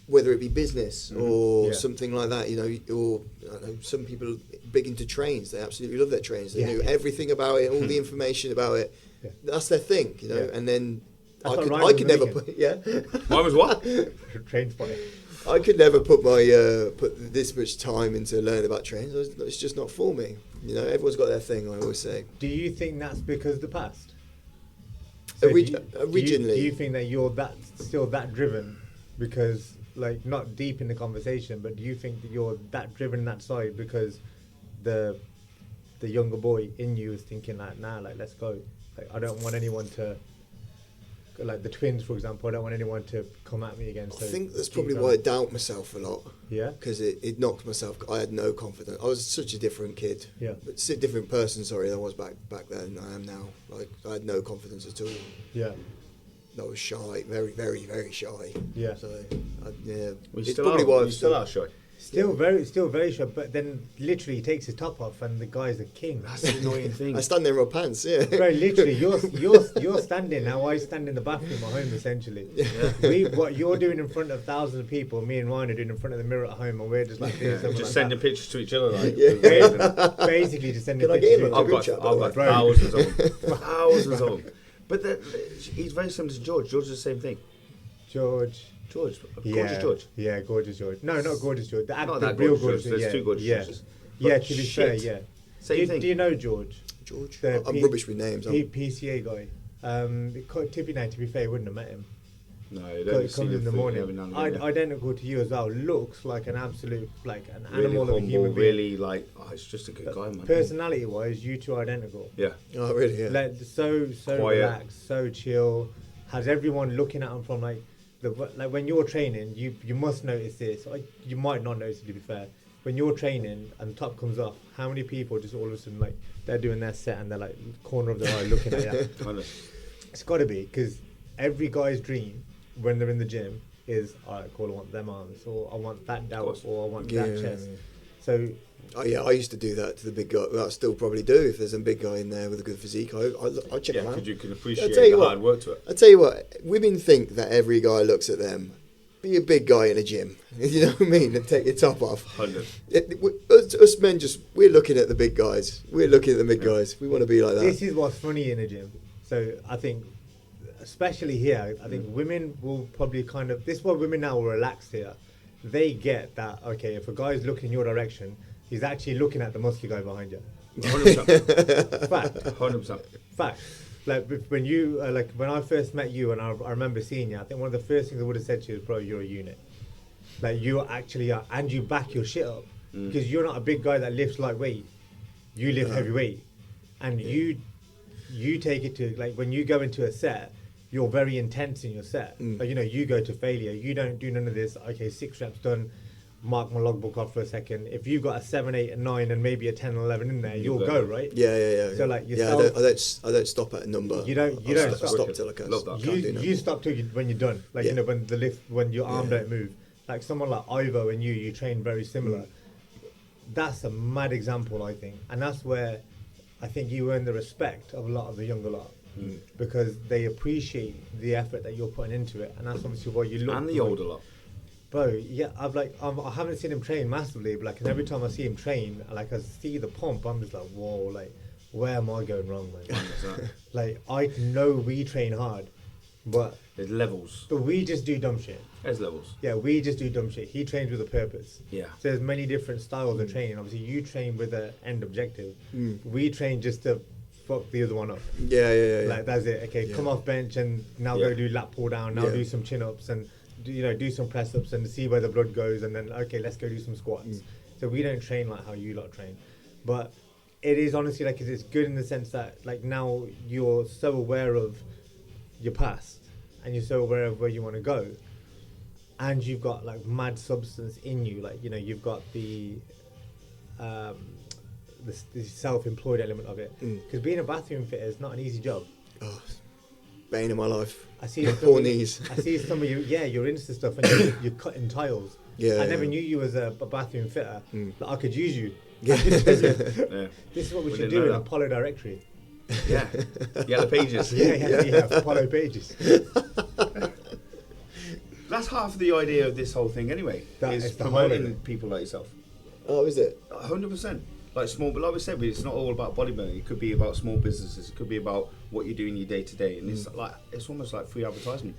Speaker 2: whether it be business or something like that, you know, or I don't know, some people big into trains. They absolutely love their trains. They knew everything about it, all the information about it. Yeah. That's their thing, you know. And then I could never put
Speaker 3: Mine was what?
Speaker 1: Train spotting.
Speaker 2: I could never put put this much time into learning about trains. It's just not for me. You know, everyone's got their thing. I always say.
Speaker 1: Do you think that's because of the past? So
Speaker 2: Originally,
Speaker 1: do you think that you're still that driven? Because, like, not deep in the conversation, but do you think that you're that driven that side because the younger boy in you is thinking like, nah, like, let's go. Like, I don't want anyone to, like the twins, for example, I don't want anyone to come at me again. So
Speaker 2: I think that's probably why I doubt myself a lot.
Speaker 1: Yeah.
Speaker 2: Because it knocked myself. I had no confidence. I was such a different kid.
Speaker 1: Yeah.
Speaker 2: But different person. Sorry, than I was back then. I am now. Like I had no confidence at all.
Speaker 1: Yeah.
Speaker 2: I was shy, very, very, very shy.
Speaker 1: Yeah.
Speaker 2: So
Speaker 3: it's probably why you still are shy.
Speaker 1: Still very shy, but then literally he takes his top off and the guy's a king.
Speaker 3: That's the annoying thing.
Speaker 2: I stand there in my pants,
Speaker 1: Bro, literally, you're standing how I stand in the bathroom at home, essentially. Yeah. What you're doing in front of thousands of people, me and Ryan are doing in front of the mirror at home, and we're just like doing something
Speaker 3: just
Speaker 1: like
Speaker 3: sending pictures to each other, like
Speaker 1: basically just sending
Speaker 2: Can
Speaker 1: pictures.
Speaker 2: I've
Speaker 3: got thousands of them, thousands of them. But he's very similar to George. George is the same thing.
Speaker 1: Gorgeous George. Yeah, gorgeous George. No, not gorgeous George.
Speaker 3: Not that real gorgeous. There's two gorgeous Georges.
Speaker 1: Yeah, to be fair, yeah.
Speaker 3: Same thing.
Speaker 1: Do you know George?
Speaker 2: George? I'm rubbish with names.
Speaker 1: PCA guy. Tippy now, to be fair, you wouldn't have met him.
Speaker 3: No,
Speaker 1: it comes in the morning. Identical to you as well. Looks like an absolute, like an animal of a human being.
Speaker 3: Really, like, it's just a good guy, man.
Speaker 1: Personality-wise, you two are identical.
Speaker 3: Yeah.
Speaker 2: Oh, really? Yeah.
Speaker 1: Like, so
Speaker 3: quiet,
Speaker 1: relaxed, so chill. Has everyone looking at him from like when you're training, you must notice this. Or you might not notice it, to be fair. When you're training and the top comes off, how many people just all of a sudden like they're doing their set and they're like corner of their eye looking at you? It's got to be, because every guy's dream when they're in the gym is, alright, cool, I want them arms, or I want that delt, or I want that chest. So.
Speaker 2: Oh yeah, I used to do that to the big guy. Well, I still probably do if there's a big guy in there with a good physique. I check him out.
Speaker 3: Because you can appreciate the hard work to it.
Speaker 2: I tell you what, women think that every guy looks at them. Be a big guy in a gym, you know what I mean, and take your top off. 100. Us men we're looking at the big guys. We're looking at the big guys. We want to be like that.
Speaker 1: This is what's funny in a gym. So I think, especially here, I think women will probably this is why women now are relaxed here. They get that, okay, if a guy's looking in your direction, he's actually looking at the musky guy behind you.
Speaker 3: 100%.
Speaker 1: Fact.
Speaker 3: 100%.
Speaker 1: Fact. Like when you, when I first met you, and I remember seeing you, I think one of the first things I would have said to you is, bro, you're a unit. Like you actually are, and you back your shit up, because you're not a big guy that lifts light weight. You lift heavy weight, and you take it to, like, when you go into a set, you're very intense in your set. Like, you know, you go to failure. You don't do none of this. Okay, 6 reps done. Mark my logbook off for a second. If you've got a 7, 8, and 9, and maybe a 10 and 11 in there, you'll go, right?
Speaker 2: Yeah.
Speaker 1: So like yourself,
Speaker 2: I don't stop at a number.
Speaker 1: You don't
Speaker 2: stop till I can.
Speaker 1: You stop till when you're done. Like you know, when your arm don't move. Like someone like Ivo and you train very similar. That's a mad example, I think, and that's where I think you earn the respect of a lot of the younger lot. Because they appreciate the effort that you're putting into it, and that's obviously why you look.
Speaker 3: And the older lot.
Speaker 1: Bro, yeah, I haven't seen him train massively, but like, and every time I see him train, like, I see the pump, I'm just like, whoa, like, where am I going wrong, man? Like, I know we train hard, but
Speaker 3: There's levels.
Speaker 1: we just do dumb shit.
Speaker 3: There's levels.
Speaker 1: Yeah, we just do dumb shit. He trains with a purpose.
Speaker 3: Yeah.
Speaker 1: So there's many different styles of training. Obviously, you train with an end objective. We train just to fuck the other one up.
Speaker 2: Yeah.
Speaker 1: Like, that's it. Okay, come off bench and now go do lat pull down. Now
Speaker 2: Yeah.
Speaker 1: do some chin ups and do some press ups and see where the blood goes. And then okay, let's go do some squats. So we don't train like how you lot train, but it is honestly like it's good in the sense that like now you're so aware of your past and you're so aware of where you want to go, and you've got like mad substance in you. Like you've got the self-employed element of it, because being a bathroom fitter is not an easy job.
Speaker 2: Oh, bane of my life.
Speaker 1: I see
Speaker 2: my
Speaker 1: some
Speaker 2: poor
Speaker 1: of you-
Speaker 2: knees.
Speaker 1: I see some of you. Yeah, you're into stuff and you're cutting tiles.
Speaker 2: Yeah,
Speaker 1: I never
Speaker 2: yeah.
Speaker 1: knew you as a bathroom fitter. But I could use you.
Speaker 2: Yeah.
Speaker 1: This
Speaker 3: Yeah.
Speaker 1: is what we should
Speaker 3: didn't
Speaker 1: do
Speaker 3: know
Speaker 1: in
Speaker 3: that.
Speaker 1: Apollo directory.
Speaker 3: Yeah. Yellow pages.
Speaker 1: Yeah, Apollo pages.
Speaker 3: That's half the idea of this whole thing anyway.
Speaker 1: That
Speaker 3: is
Speaker 1: is the whole of
Speaker 3: promoting
Speaker 1: it.
Speaker 3: people like yourself.
Speaker 2: Oh, is it?
Speaker 3: 100%. Like small, but like we said, it's not all about bodybuilding. It could be about small businesses. It could be about what you do in your day to day, and it's almost like free advertisement.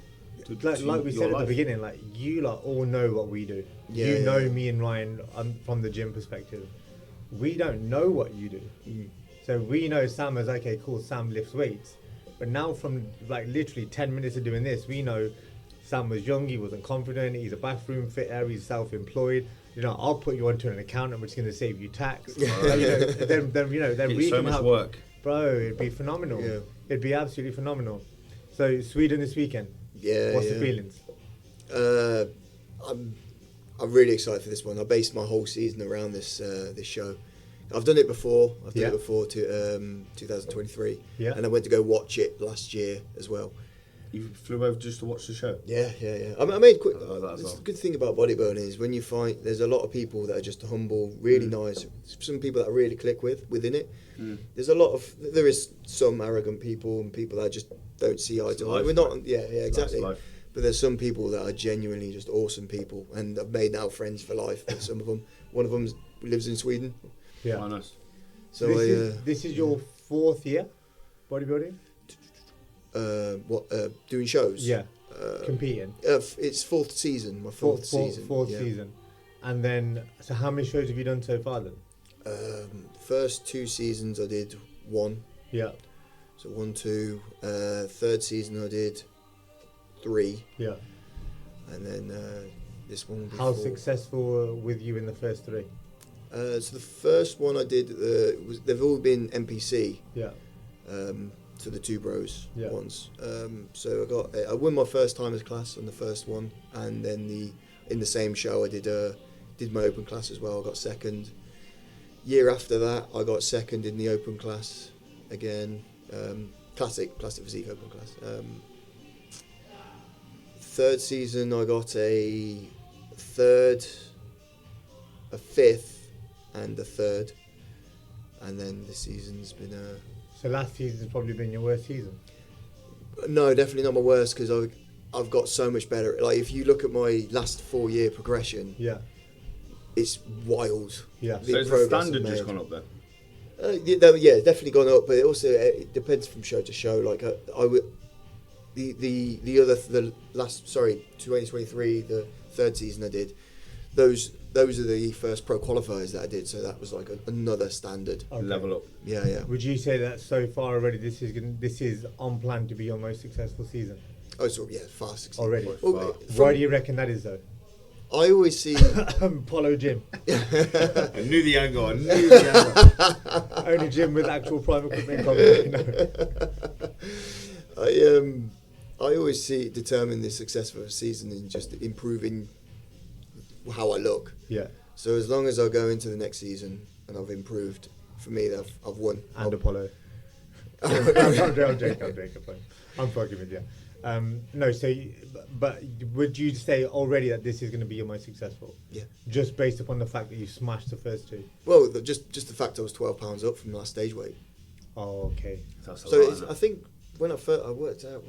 Speaker 1: Like we
Speaker 3: your
Speaker 1: said at the
Speaker 3: life.
Speaker 1: beginning, like you lot all know what we do.
Speaker 2: Yeah,
Speaker 1: you know
Speaker 2: yeah.
Speaker 1: me and Ryan from the gym perspective. We don't know what you do. So we know Sam is okay, cool, Sam lifts weights. But now from like literally 10 minutes of doing this, we know Sam was young, he wasn't confident, he's a bathroom fitter, he's self-employed. I'll put you onto an accountant which is going to save you tax. Then
Speaker 3: It's
Speaker 1: we
Speaker 3: so
Speaker 1: can
Speaker 3: much
Speaker 1: help.
Speaker 3: work.
Speaker 1: Bro, it'd be phenomenal.
Speaker 2: Yeah.
Speaker 1: It'd be absolutely phenomenal. So Sweden this weekend.
Speaker 2: Yeah.
Speaker 1: What's
Speaker 2: yeah.
Speaker 1: the feelings?
Speaker 2: I'm really excited for this one. I based my whole season around this show. I've done it before. I've done it before to 2023.
Speaker 1: Yeah.
Speaker 2: And I went to go watch it last year as well.
Speaker 3: You flew over just to watch the show.
Speaker 2: Yeah. I made quick.
Speaker 3: Oh, that's
Speaker 2: The
Speaker 3: all.
Speaker 2: good thing about bodybuilding is when you find there's a lot of people that are just humble, really nice. Some people that I really click within it. There's a lot of there is some arrogant people and people that just don't see eye to eye.
Speaker 3: life,
Speaker 2: We're not.
Speaker 3: man.
Speaker 2: Yeah, exactly.
Speaker 3: life.
Speaker 2: But there's some people that are genuinely just awesome people, and I've made now friends for life with some of them. One of them lives in Sweden.
Speaker 1: Yeah.
Speaker 3: Oh, nice.
Speaker 2: So
Speaker 1: this is your 4th year bodybuilding?
Speaker 2: doing shows?
Speaker 1: Yeah. Competing.
Speaker 2: It's fourth season. My fourth season.
Speaker 1: Fourth
Speaker 2: yeah.
Speaker 1: season. And then, so how many shows have you done so far then?
Speaker 2: First 2 seasons I did 1.
Speaker 1: Yeah.
Speaker 2: So 1, 2. Third season I did 3,
Speaker 1: Yeah.
Speaker 2: and then this one will be
Speaker 1: How
Speaker 2: 4.
Speaker 1: successful with you in the first 3?
Speaker 2: So the first one I did they've all been NPC.
Speaker 1: Yeah.
Speaker 2: To the 2 bros
Speaker 1: Yeah.
Speaker 2: ones. So I won my first timers class on the first one, and then in the same show I did my open class as well. I got second. Year after that I got second in the open class again. Classic physique open class. Third season I got a third, a fifth, and a third, and then this season's been
Speaker 1: So last season's probably been your worst season?
Speaker 2: no, definitely not my worst, because I've got so much better. Like if you look at my last 4-year progression,
Speaker 1: Yeah.
Speaker 2: it's wild.
Speaker 1: Yeah.
Speaker 2: The
Speaker 3: So has the
Speaker 2: progress I've
Speaker 3: standard just
Speaker 2: made.
Speaker 3: gone up then?
Speaker 2: Yeah, it's definitely gone up, but it also it depends from show to show. Like I would, the last 2023, the third season I did, those are the first pro qualifiers that I did, so that was like another standard.
Speaker 1: Okay.
Speaker 3: Level up.
Speaker 2: Yeah.
Speaker 1: Would you say that so far already this is on plan to be your most successful season?
Speaker 2: Oh, so yeah, fast succeed.
Speaker 1: Already?
Speaker 2: Well,
Speaker 1: Why do you reckon that is though?
Speaker 2: I always see.
Speaker 1: Apollo Gym.
Speaker 3: I knew the angle.
Speaker 1: Only gym with actual private equipment covered.
Speaker 2: I always determine the success of a season in just improving how I look.
Speaker 1: Yeah.
Speaker 2: So as long as I go into the next season and I've improved, for me, I've won.
Speaker 1: And Apollo. I'm joking. I'm fucking with you. No, so, but would you say already that this is going to be your most successful?
Speaker 2: Yeah.
Speaker 1: Just based upon the fact that you smashed the first 2?
Speaker 2: Well, just the fact I was 12 pounds up from the last stage weight.
Speaker 1: Oh, okay.
Speaker 3: That's a
Speaker 2: So
Speaker 3: lot,
Speaker 2: it's,
Speaker 3: isn't
Speaker 2: I
Speaker 3: it?
Speaker 2: think when I worked out,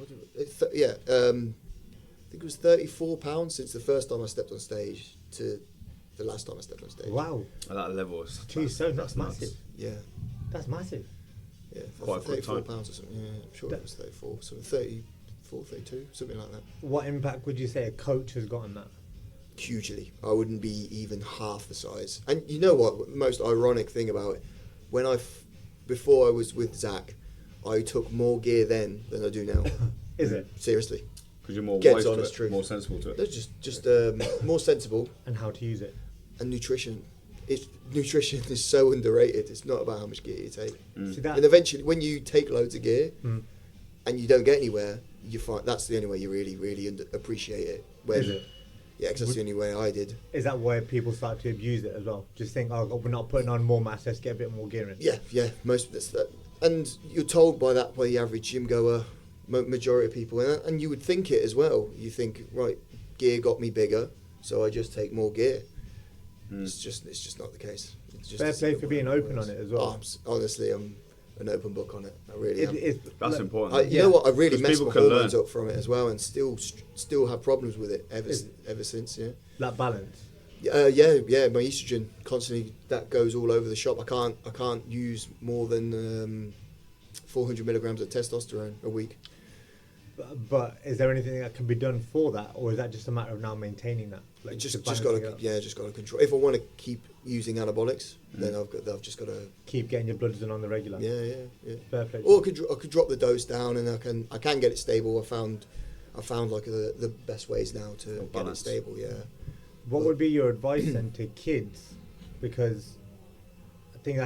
Speaker 2: think it was £34 since the first time I stepped on stage to the last time I stepped on stage.
Speaker 1: Wow.
Speaker 3: At that level,
Speaker 1: That's massive.
Speaker 2: Yeah.
Speaker 1: That's massive.
Speaker 2: Yeah,
Speaker 3: Quite a quick
Speaker 2: £34
Speaker 3: time.
Speaker 2: or something. Yeah, I'm sure it was 34, so 34, 32, something like that.
Speaker 1: What impact would you say a coach has got on that?
Speaker 2: Hugely. I wouldn't be even half the size. And you know what? The most ironic thing about it, before I was with Zach, I took more gear then than I do now.
Speaker 1: Is it?
Speaker 2: Seriously.
Speaker 3: Because you're more
Speaker 2: Gets
Speaker 3: wise to
Speaker 2: honest
Speaker 3: it,
Speaker 2: truth.
Speaker 3: more sensible to it.
Speaker 2: That's just more sensible.
Speaker 1: And how to use it?
Speaker 2: And nutrition. Nutrition is so underrated. It's not about how much gear you take.
Speaker 1: See that?
Speaker 2: And eventually, when you take loads of gear
Speaker 1: Mm.
Speaker 2: and you don't get anywhere, you find that's the only way you really, really appreciate it.
Speaker 1: Is it?
Speaker 2: Yeah, because that's the only way I did.
Speaker 1: Is that where people start to abuse it as well? Just think, oh, we're not putting on more mass, let's get a bit more gear in.
Speaker 2: Yeah, most of this. And you're told by the average gym goer, majority of people, and you would think it as well. You think, right, gear got me bigger, so I just take more gear. It's just not the case. It's just
Speaker 1: Fair play for being open on it as well.
Speaker 2: Honestly, I'm an open book on it. I really am.
Speaker 3: That's important.
Speaker 2: You know what? I really
Speaker 3: 'Cause
Speaker 2: messed
Speaker 3: people
Speaker 2: my
Speaker 3: can
Speaker 2: hormones
Speaker 3: learn.
Speaker 2: up from it as well, and still have problems with it ever since. Yeah.
Speaker 1: That balance.
Speaker 2: Yeah. My estrogen constantly that goes all over the shop. I can't use more than 400 milligrams of testosterone a week.
Speaker 1: But is there anything that can be done for that, or is that just a matter of now maintaining that? Like
Speaker 2: Just
Speaker 1: balancing
Speaker 2: got
Speaker 1: it
Speaker 2: to
Speaker 1: up?
Speaker 2: just got to control. If I want to keep using anabolics, then I've just got to
Speaker 1: Keep getting your bloods done on the regular.
Speaker 2: yeah.
Speaker 1: Fair play.
Speaker 2: Or I could drop the dose down, and I can get it stable. I found like the best ways now to get it
Speaker 3: balance.
Speaker 2: stable. Yeah.
Speaker 1: What would be your advice then to kids? Because I think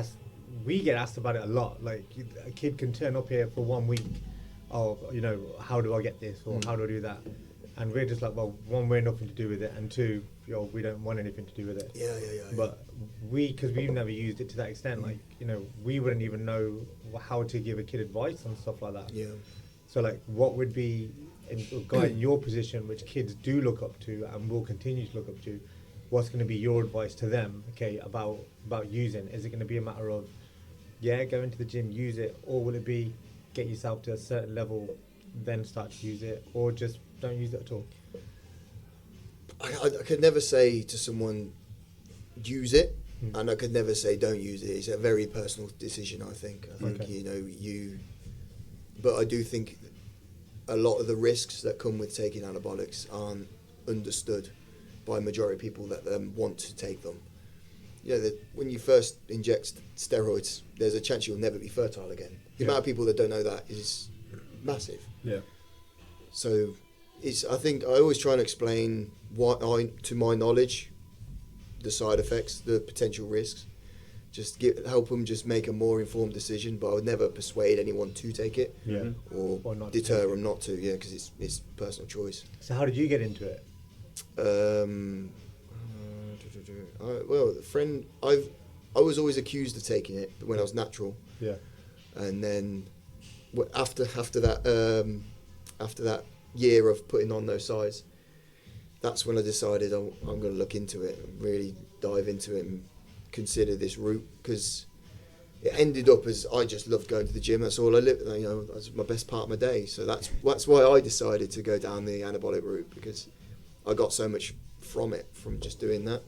Speaker 1: we get asked about it a lot. Like a kid can turn up here for 1 week. Oh, how do I get this, or how do I do that? And we're just like, well, one, we're nothing to do with it, and two, we don't want anything to do with it.
Speaker 2: Yeah.
Speaker 1: But because we've never used it to that extent, like we wouldn't even know how to give a kid advice on stuff like that.
Speaker 2: Yeah.
Speaker 1: So like, what would be a guy in your position, which kids do look up to and will continue to look up to? What's going to be your advice to them? Okay, about using? Is it going to be a matter of go into the gym, use it, or will it be get yourself to a certain level, then start to use it, or just don't use it at all?
Speaker 2: I could never say to someone use it, and I could never say don't use it. It's a very personal decision. I think
Speaker 1: Okay.
Speaker 2: but I do think a lot of the risks that come with taking anabolics aren't understood by majority of people that want to take them. When you first inject steroids, there's a chance you'll never be fertile again. The amount of people that don't know that is massive.
Speaker 3: Yeah.
Speaker 2: So I think I always try and explain to my knowledge, the side effects, the potential risks. Just help them just make a more informed decision. But I would never persuade anyone to take it, or
Speaker 1: not
Speaker 2: deter them not to. Yeah, because it's personal choice.
Speaker 1: So how did you get into it?
Speaker 2: Well, a friend, I was always accused of taking it when I was natural.
Speaker 1: Yeah.
Speaker 2: And then after that year of putting on those size, that's when I decided I'm going to look into it and really dive into it and consider this route, because it ended up as I just loved going to the gym. That's all I lived. That's my best part of my day. So that's why I decided to go down the anabolic route, because I got so much from it, from just doing that.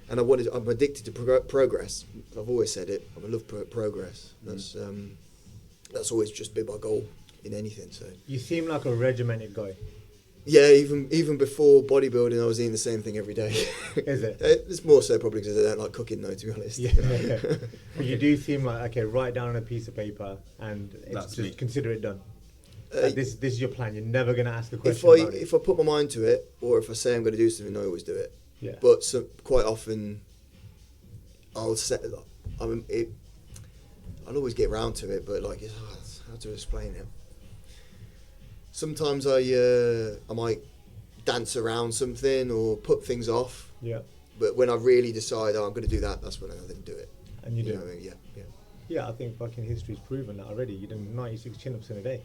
Speaker 2: And I'm addicted to progress. I've always said it. I love progress. That's always just been my goal in anything. So
Speaker 1: You seem like a regimented guy.
Speaker 2: yeah, even before bodybuilding, I was eating the same thing every day.
Speaker 1: Is it?
Speaker 2: It's more so probably because I don't like cooking, though, to be honest.
Speaker 1: Yeah. But you do seem like, okay, write down on a piece of paper and
Speaker 3: That's
Speaker 1: just
Speaker 3: me.
Speaker 1: consider it done. This is your plan. You're never going to ask a question about it.
Speaker 2: If I put my mind to it, or if I say I'm going to do something, I always do it.
Speaker 1: Yeah.
Speaker 2: But quite often, I'll always get round to it, but it's how to explain it. Sometimes I might dance around something or put things off.
Speaker 1: Yeah.
Speaker 2: But when I really decide, I'm going to do that, that's when I then do it.
Speaker 1: And you do.
Speaker 2: know what I mean? Yeah.
Speaker 1: Yeah, I think fucking history's proven that already. You've done 96 chin-ups in a day.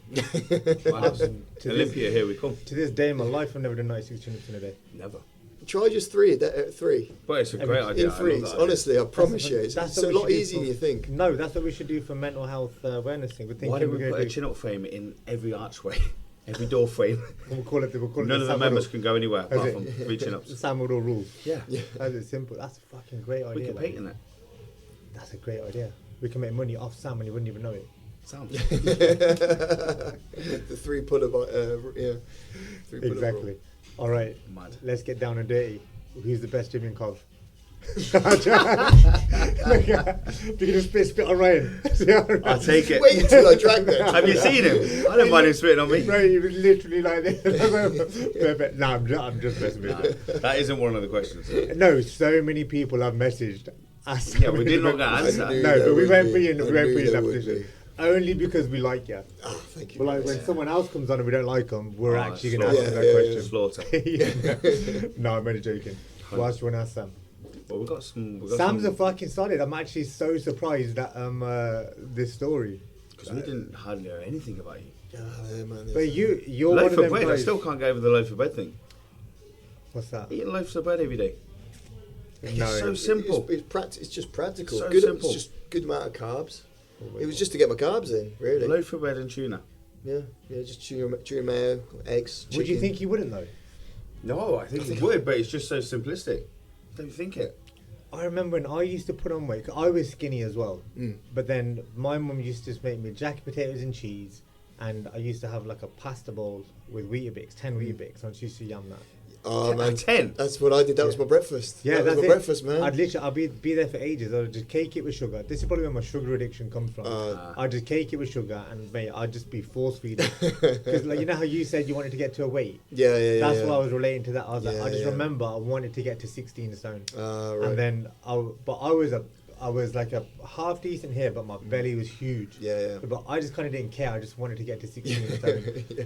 Speaker 3: Olympia, here we come.
Speaker 1: To this day in my life, I've never done 96 chin-ups in a day.
Speaker 3: Never.
Speaker 2: Try just three. Three.
Speaker 3: But it's a great idea.
Speaker 2: In threes, honestly, I promise you, it's
Speaker 1: That's
Speaker 2: a
Speaker 1: what we
Speaker 2: lot
Speaker 1: should do
Speaker 2: easier than you think.
Speaker 1: No, that's what we should do for mental health awareness thing. We're thinking
Speaker 3: Why don't
Speaker 1: we're
Speaker 3: we
Speaker 1: gonna
Speaker 3: put a
Speaker 1: do.
Speaker 3: chin-up frame in every archway? Every door frame.
Speaker 1: We'll call it
Speaker 3: None of
Speaker 1: the
Speaker 3: the
Speaker 1: Sam
Speaker 3: members
Speaker 1: Udall.
Speaker 3: can go anywhere
Speaker 1: That's
Speaker 3: apart
Speaker 1: it.
Speaker 3: from reaching up.
Speaker 1: The Sam Udall rules.
Speaker 3: Yeah.
Speaker 1: That's it simple. That's a fucking great idea.
Speaker 3: We can
Speaker 1: like.
Speaker 3: patent it.
Speaker 1: That's a great idea. We can make money off Sam and he wouldn't even know it.
Speaker 3: Sounds.
Speaker 2: The three puller, yeah. Three puller
Speaker 1: Exactly. All right.
Speaker 3: Mad.
Speaker 1: Let's get down and dirty. Who's the best gym in Cov? You're gonna spit on Ryan.
Speaker 3: I'll take it.
Speaker 2: Wait until I drag that.
Speaker 3: Have you seen him? I don't mind him spitting on me.
Speaker 1: Right, he was literally like this. No, I'm just messing with you.
Speaker 3: That isn't one of the questions.
Speaker 1: No, so many people have messaged us.
Speaker 3: Yeah, we did not get an answer.
Speaker 1: No, but we won't be in
Speaker 2: I
Speaker 1: we won't
Speaker 2: knew
Speaker 1: be in
Speaker 2: there
Speaker 1: that
Speaker 2: would
Speaker 1: position.
Speaker 2: be.
Speaker 1: Only because we like you.
Speaker 2: Oh, thank you.
Speaker 1: But like when someone else comes on and we don't like them, we're
Speaker 3: Oh,
Speaker 1: actually going to
Speaker 3: slaughter.
Speaker 1: answer that
Speaker 2: Yeah,
Speaker 1: question.
Speaker 3: Slaughter.
Speaker 1: No, I'm only joking. What else do you want to ask Sam?
Speaker 3: Well, we've got some.
Speaker 1: Sam's a fucking solid. I'm actually so surprised at this story.
Speaker 3: Because we didn't hardly know anything about you.
Speaker 2: Yeah, man,
Speaker 1: But you're one
Speaker 3: Loaf
Speaker 1: of
Speaker 3: of
Speaker 1: them
Speaker 3: bread. I
Speaker 1: guys.
Speaker 3: still can't get over the loaf of bread thing.
Speaker 1: What's that?
Speaker 3: Eating loaves of bread every day.
Speaker 1: No,
Speaker 3: It's so simple.
Speaker 2: It's just practical.
Speaker 3: So
Speaker 2: good,
Speaker 3: simple.
Speaker 2: It's just good amount of carbs. It was just to get my carbs in, really.
Speaker 3: Loaf of bread and tuna.
Speaker 2: Yeah, just tuna mayo, eggs, chicken.
Speaker 1: Would you think you wouldn't though?
Speaker 3: No, I think it would, but it's just so simplistic. Don't think it.
Speaker 1: I remember when I used to put on weight. 'Cause I was skinny as well, but then my mum used to just make me jacket potatoes and cheese, and I used to have like a pasta bowl with Weetabix, 10 Weetabix. I used to yum that.
Speaker 2: Oh man,
Speaker 3: 10.
Speaker 2: That's what I did. That was my breakfast.
Speaker 1: Yeah,
Speaker 2: that
Speaker 1: that's
Speaker 2: was my
Speaker 1: it.
Speaker 2: breakfast, man.
Speaker 1: I'd be there for ages. I'd just cake it with sugar. This is probably where my sugar addiction comes from. I'd just cake it with sugar, and mate, I'd just be force feeding. Because like you know how you said you wanted to get to a weight.
Speaker 2: Yeah.
Speaker 1: That's why I was relating to that. I was like,
Speaker 2: Yeah,
Speaker 1: I just
Speaker 2: yeah.
Speaker 1: remember I wanted to get to 16 stone,
Speaker 2: Right.
Speaker 1: and then I was like a half decent here, but my belly was huge.
Speaker 2: Yeah.
Speaker 1: But I just kind of didn't care. I just wanted to get to 16 stone,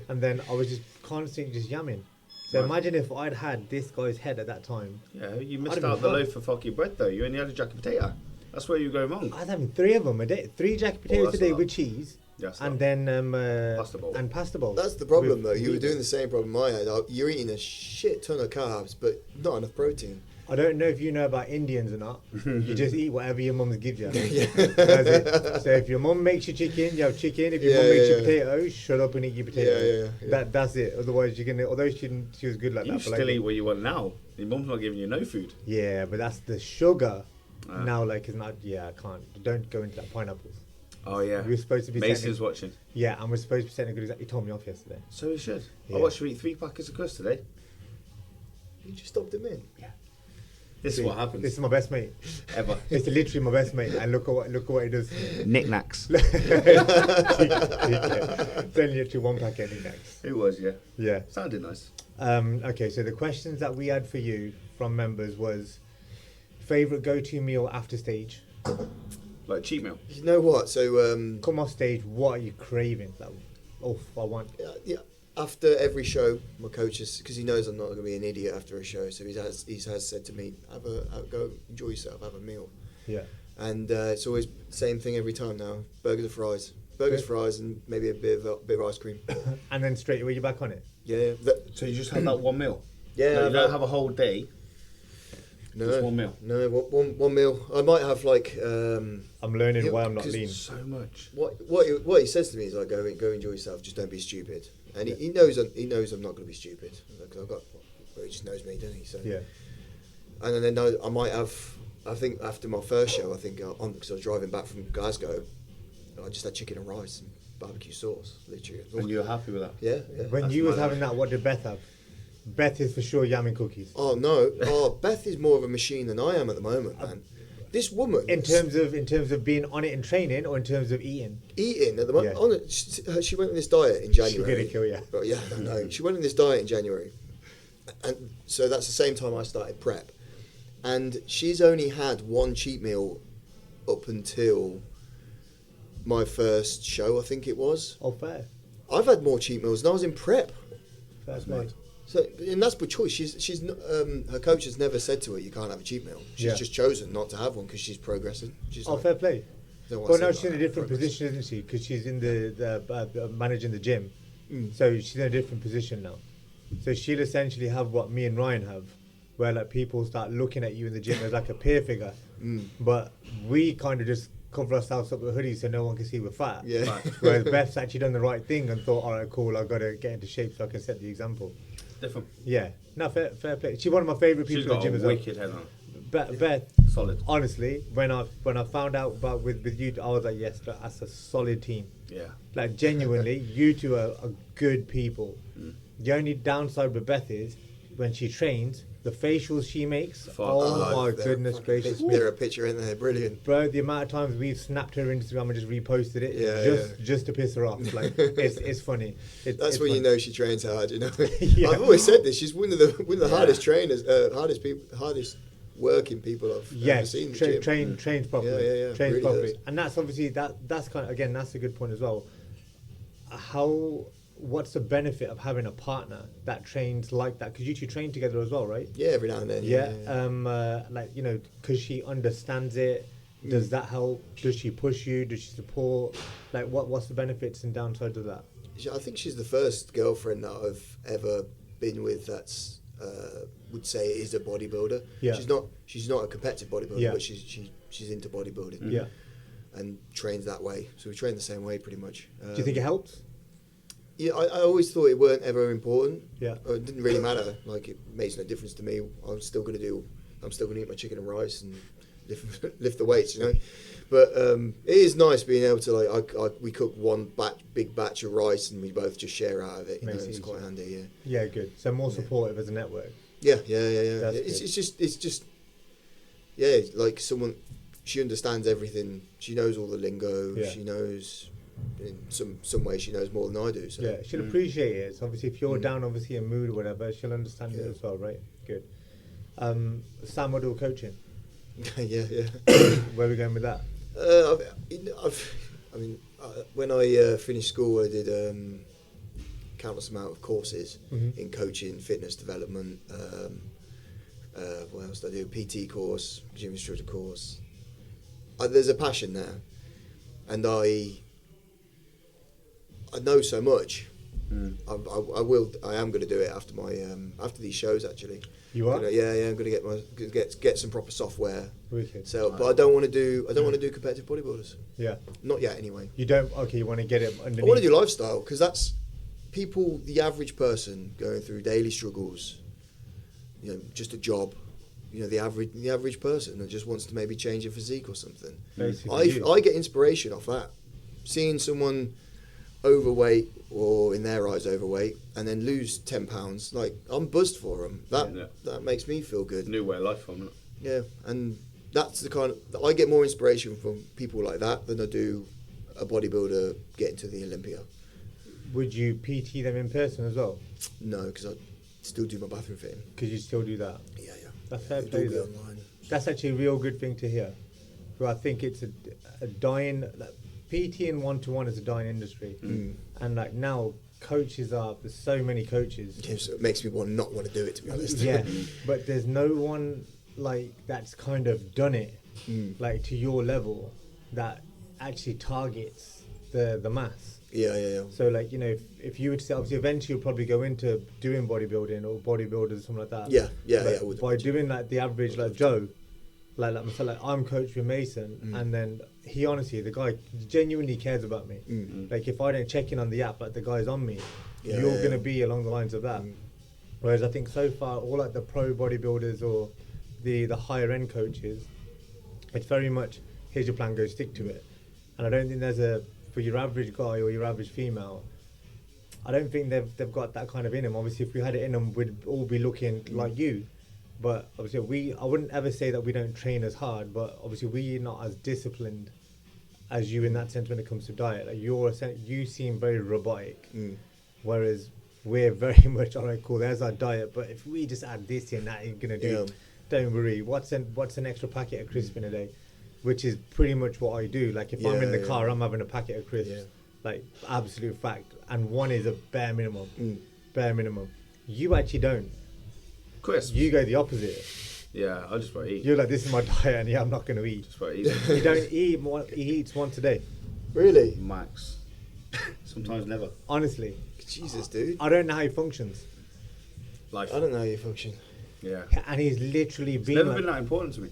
Speaker 1: and then I was just constantly just yamming. So
Speaker 3: Right.
Speaker 1: imagine if I'd had this guy's head at that time.
Speaker 3: Yeah, you
Speaker 1: I'd
Speaker 3: missed
Speaker 1: have
Speaker 3: out
Speaker 1: been
Speaker 3: the
Speaker 1: fucked.
Speaker 3: loaf of fucking bread though. You only had a jacket potato. That's where you go wrong.
Speaker 1: I was having 3 of them a day. 3 jacket potatoes
Speaker 3: that's
Speaker 1: a day
Speaker 3: a lot.
Speaker 1: with cheese,
Speaker 3: Yeah, that's
Speaker 1: and
Speaker 3: not-
Speaker 1: then
Speaker 3: Pasta bowl.
Speaker 1: and pasta bowl.
Speaker 2: That's the problem,
Speaker 1: with
Speaker 2: though. You were
Speaker 1: Weetabix.
Speaker 2: doing the same problem I had. You're eating a shit ton of carbs, but not enough protein.
Speaker 1: I don't know if you know about Indians or not. You just eat whatever your mums give you.
Speaker 2: Yeah.
Speaker 1: That's it. So if your mum makes you chicken, you have chicken. If your mum makes you potatoes, shut up and eat your potatoes.
Speaker 2: Yeah.
Speaker 1: That's it. Otherwise, you're gonna. Although she was good like
Speaker 3: You
Speaker 1: that. but
Speaker 3: still
Speaker 1: like,
Speaker 3: eat what you want now. Your mum's not giving you no food.
Speaker 1: Yeah, but that's the sugar.
Speaker 3: Ah.
Speaker 1: Now, like, it's not. Yeah, I can't. Don't go into that pineapples.
Speaker 3: Oh yeah.
Speaker 1: We're supposed to be.
Speaker 3: Mason's
Speaker 1: setting-
Speaker 3: watching.
Speaker 1: Yeah, and we're supposed to be setting a good example. He told me off yesterday.
Speaker 3: So he should.
Speaker 1: Yeah.
Speaker 3: I watched you eat 3 packets of crisps today.
Speaker 2: You just stopped him in.
Speaker 3: This is what happens.
Speaker 1: This is my best mate.
Speaker 3: Ever.
Speaker 1: It's literally my best mate, and look at what he does.
Speaker 3: Knickknacks.
Speaker 1: It's only literally 1 packet of knickknacks.
Speaker 3: It was, yeah.
Speaker 1: Yeah.
Speaker 3: Sounded nice.
Speaker 1: Okay, so the questions that we had for you from members was favorite go-to meal after stage.
Speaker 3: Like cheat meal.
Speaker 2: You know what? So
Speaker 1: Come off stage, what are you craving? Like, oh, I want.
Speaker 2: yeah, after every show, my coach is, because he knows I'm not going to be an idiot after a show, so he has said to me, go enjoy yourself, have a meal.
Speaker 1: Yeah.
Speaker 2: And it's always the same thing every time now: burgers and fries, fries, and maybe a bit of ice cream.
Speaker 1: And then straight away you're back on it.
Speaker 2: Yeah.
Speaker 3: So you just have that one meal?
Speaker 2: Yeah.
Speaker 3: No, you don't have a whole day.
Speaker 2: No,
Speaker 3: Just one meal.
Speaker 2: No, one meal. I might have like.
Speaker 1: I'm learning
Speaker 2: Yeah,
Speaker 1: why I'm not
Speaker 2: 'cause
Speaker 1: lean.
Speaker 3: So much.
Speaker 2: What he says to me is like, go enjoy yourself. Just don't be stupid. And he knows I'm not going to be stupid. Because he just knows me, doesn't he? So.
Speaker 1: Yeah.
Speaker 2: And then I might have. I think after my first show, because I was driving back from Glasgow, I just had chicken and rice and barbecue sauce, literally.
Speaker 3: And you were happy with that?
Speaker 2: Yeah.
Speaker 1: When
Speaker 3: That's
Speaker 1: you was
Speaker 3: my
Speaker 1: having
Speaker 3: life.
Speaker 1: that, what did Beth have? Beth is for sure yamming cookies.
Speaker 2: Oh no! Oh, Beth is more of a machine than I am at the moment, man. This woman
Speaker 1: In terms of being on it and training, or in terms of eating.
Speaker 2: eating at the moment.
Speaker 1: Yeah.
Speaker 2: She went on this diet in January.
Speaker 1: She's gonna kill you.
Speaker 2: But yeah, I know. She went on this diet in January, and so that's the same time I started prep. And she's only had one cheat meal up until my first show, I think it was.
Speaker 1: Oh, fair.
Speaker 2: I've had more cheat meals, and I was in prep.
Speaker 1: Fair
Speaker 3: That's
Speaker 1: play.
Speaker 3: mad.
Speaker 2: So, and that's by choice. She's not, her coach has never said to her, "You can't have a cheat meal." She's
Speaker 1: Yeah.
Speaker 2: just chosen not to have one because she's progressing. She's
Speaker 1: Oh,
Speaker 2: like,
Speaker 1: fair play.
Speaker 2: don't wanna
Speaker 1: Well,
Speaker 2: say
Speaker 1: now
Speaker 2: about
Speaker 1: she's in a
Speaker 2: that,
Speaker 1: different
Speaker 2: progress.
Speaker 1: position, isn't she? Because she's in the managing the gym.
Speaker 2: Mm.
Speaker 1: So she's in a different position now. So she'll essentially have what me and Ryan have, where like people start looking at you in the gym as like a peer figure.
Speaker 2: Mm.
Speaker 1: But we kind of just cover ourselves up with hoodies so no one can see we're fat.
Speaker 2: Yeah.
Speaker 3: Right.
Speaker 1: Whereas Beth's actually done the right thing and thought, all right, cool, I've got to get into shape so I can set the example.
Speaker 3: Different.
Speaker 1: Yeah. No, fair play. She's one of my favourite
Speaker 3: She's
Speaker 1: people at
Speaker 3: got
Speaker 1: the gym
Speaker 3: a
Speaker 1: as well.
Speaker 3: wicked head on.
Speaker 1: Beth,
Speaker 3: Solid.
Speaker 1: honestly, when I found out about with you, I was like, yes, that's a solid team.
Speaker 3: Yeah.
Speaker 1: Like, genuinely, you two are good people. The only downside with Beth is when she trains, the facials she makes.
Speaker 3: Fuck.
Speaker 1: Oh my goodness gracious.
Speaker 2: There a picture in there, brilliant.
Speaker 1: Bro, the amount of times we've snapped her Instagram and just reposted it,
Speaker 2: Yeah,
Speaker 1: just to piss her off. Like, it's funny.
Speaker 2: That's
Speaker 1: it's
Speaker 2: when
Speaker 1: funny.
Speaker 2: you know she trains hard. You know,
Speaker 1: Yeah.
Speaker 2: I've always said this. She's one of the
Speaker 3: Yeah.
Speaker 2: hardest trainers, hardest working people I've ever seen. In the gym.
Speaker 1: Trains properly.
Speaker 2: Yeah.
Speaker 1: Trains
Speaker 2: Really
Speaker 1: properly,
Speaker 2: does.
Speaker 1: and that's obviously that's kind of, again, that's a good point as well. What's the benefit of having a partner that trains like that? Because you two train together as well, right?
Speaker 2: Yeah, every now and then. Yeah.
Speaker 1: Like, you know, because she understands it. Does that help? Does she push you? Does she support? Like, what's the benefits and downsides of that?
Speaker 2: I think she's the first girlfriend that I've ever been with that's would say is a bodybuilder.
Speaker 1: Yeah.
Speaker 2: She's not a competitive bodybuilder,
Speaker 1: Yeah.
Speaker 2: but she's into bodybuilding.
Speaker 1: Yeah.
Speaker 2: And trains that way. So we train the same way pretty much.
Speaker 1: Do you think it helps?
Speaker 2: Yeah, I always thought it weren't ever important.
Speaker 1: Yeah.
Speaker 2: Or it didn't really matter. Like, it makes no difference to me. I'm still gonna eat my chicken and rice and lift the weights, you know. But it is nice being able to, like, we cook one big batch of rice and we both just share out of it. You know,
Speaker 1: Makes it
Speaker 2: it's
Speaker 1: easier.
Speaker 2: quite handy. Yeah.
Speaker 1: Yeah, good. So more supportive as a network.
Speaker 2: Yeah.
Speaker 1: That's
Speaker 2: It's just yeah, like someone. She understands everything. She knows all the lingo.
Speaker 1: Yeah.
Speaker 2: She knows in some way she knows more than I do. So.
Speaker 1: Yeah, she'll appreciate it. So obviously, if you're down, obviously in mood or whatever, she'll understand it as well, right? Good. Sam Udall coaching.
Speaker 2: yeah.
Speaker 1: Where are we going with that?
Speaker 2: When I finished school, I did countless amount of courses in coaching, fitness development. What else did I do? PT course, gym instructor course. There's a passion there, and I know so much. I am going to do it after my after these shows actually.
Speaker 1: You are?
Speaker 2: Yeah. I'm going to get some proper software.
Speaker 1: Wicked.
Speaker 2: So, but I don't want to do competitive bodybuilders.
Speaker 1: Yeah.
Speaker 2: Not yet, anyway.
Speaker 1: You don't. Okay, you want to get it underneath.
Speaker 2: I want to do lifestyle because that's people. The average person going through daily struggles. You know, just a job. You know, the average person that just wants to maybe change their physique or something.
Speaker 1: Basically,
Speaker 2: I get inspiration off that. Seeing someone overweight or in their eyes overweight and then lose 10 pounds, like I'm buzzed for them. That makes me feel good.
Speaker 3: New way of life for them.
Speaker 2: Yeah, and that's the kind of I get more inspiration from people like that than I do a bodybuilder getting to the Olympia.
Speaker 1: Would you PT them in person as well?
Speaker 2: No, because I still do my bathroom fitting.
Speaker 1: Because you still do that.
Speaker 2: Yeah.
Speaker 1: That's fair
Speaker 2: It'll
Speaker 1: play
Speaker 2: be
Speaker 1: though.
Speaker 2: online.
Speaker 1: That's actually a real good thing to hear. But I think it's a dying. Like, PT and one-to-one is a dying industry, and like now there's so many coaches.
Speaker 2: Yeah, so it makes me not want to do it, to be honest.
Speaker 1: Yeah, but there's no one like that's kind of done it like to your level that actually targets the mass.
Speaker 2: Yeah.
Speaker 1: So like, you know, if you were to say, obviously eventually you'll probably go into doing bodybuilding or bodybuilders or something like that.
Speaker 2: Yeah.
Speaker 1: But
Speaker 2: I would.
Speaker 1: by doing like the average like Joe, like myself, like I'm coached with Mason, and then he honestly, the guy genuinely cares about me. Like if I don't check in on the app, like the guy's on me, you're gonna be along the lines of that. Whereas I think so far all like the pro bodybuilders or the higher end coaches, it's very much here's your plan, go stick to it. And I don't think there's for your average guy or your average female, I don't think they've got that kind of in them. Obviously, if we had it in them, we'd all be looking like you. But obviously, I wouldn't ever say that we don't train as hard, but obviously we're not as disciplined as you in that sense when it comes to diet. Like you seem very robotic, whereas we're very much, all right, cool, there's our diet, but if we just add this in, that ain't gonna do. Don't worry. What's an extra packet of crisps in a day? Which is pretty much what I do. Like if I'm in the car, I'm having a packet of crisps. Like absolute fact. And one is a bare minimum. Bare minimum. You actually don't.
Speaker 3: Crisps.
Speaker 1: You go the opposite.
Speaker 3: Yeah, I just want to eat.
Speaker 1: You're like, this is my diet, and I'm not going to eat.
Speaker 3: Just want to eat.
Speaker 1: You don't eat more. He eats once a day.
Speaker 2: Really?
Speaker 3: Max. Sometimes never.
Speaker 1: Honestly.
Speaker 2: Jesus, dude.
Speaker 1: I don't know how he functions.
Speaker 3: Life.
Speaker 2: I don't know how you function.
Speaker 3: Yeah.
Speaker 1: And he's literally
Speaker 3: It's
Speaker 1: been
Speaker 3: never
Speaker 1: like,
Speaker 3: been that important to me.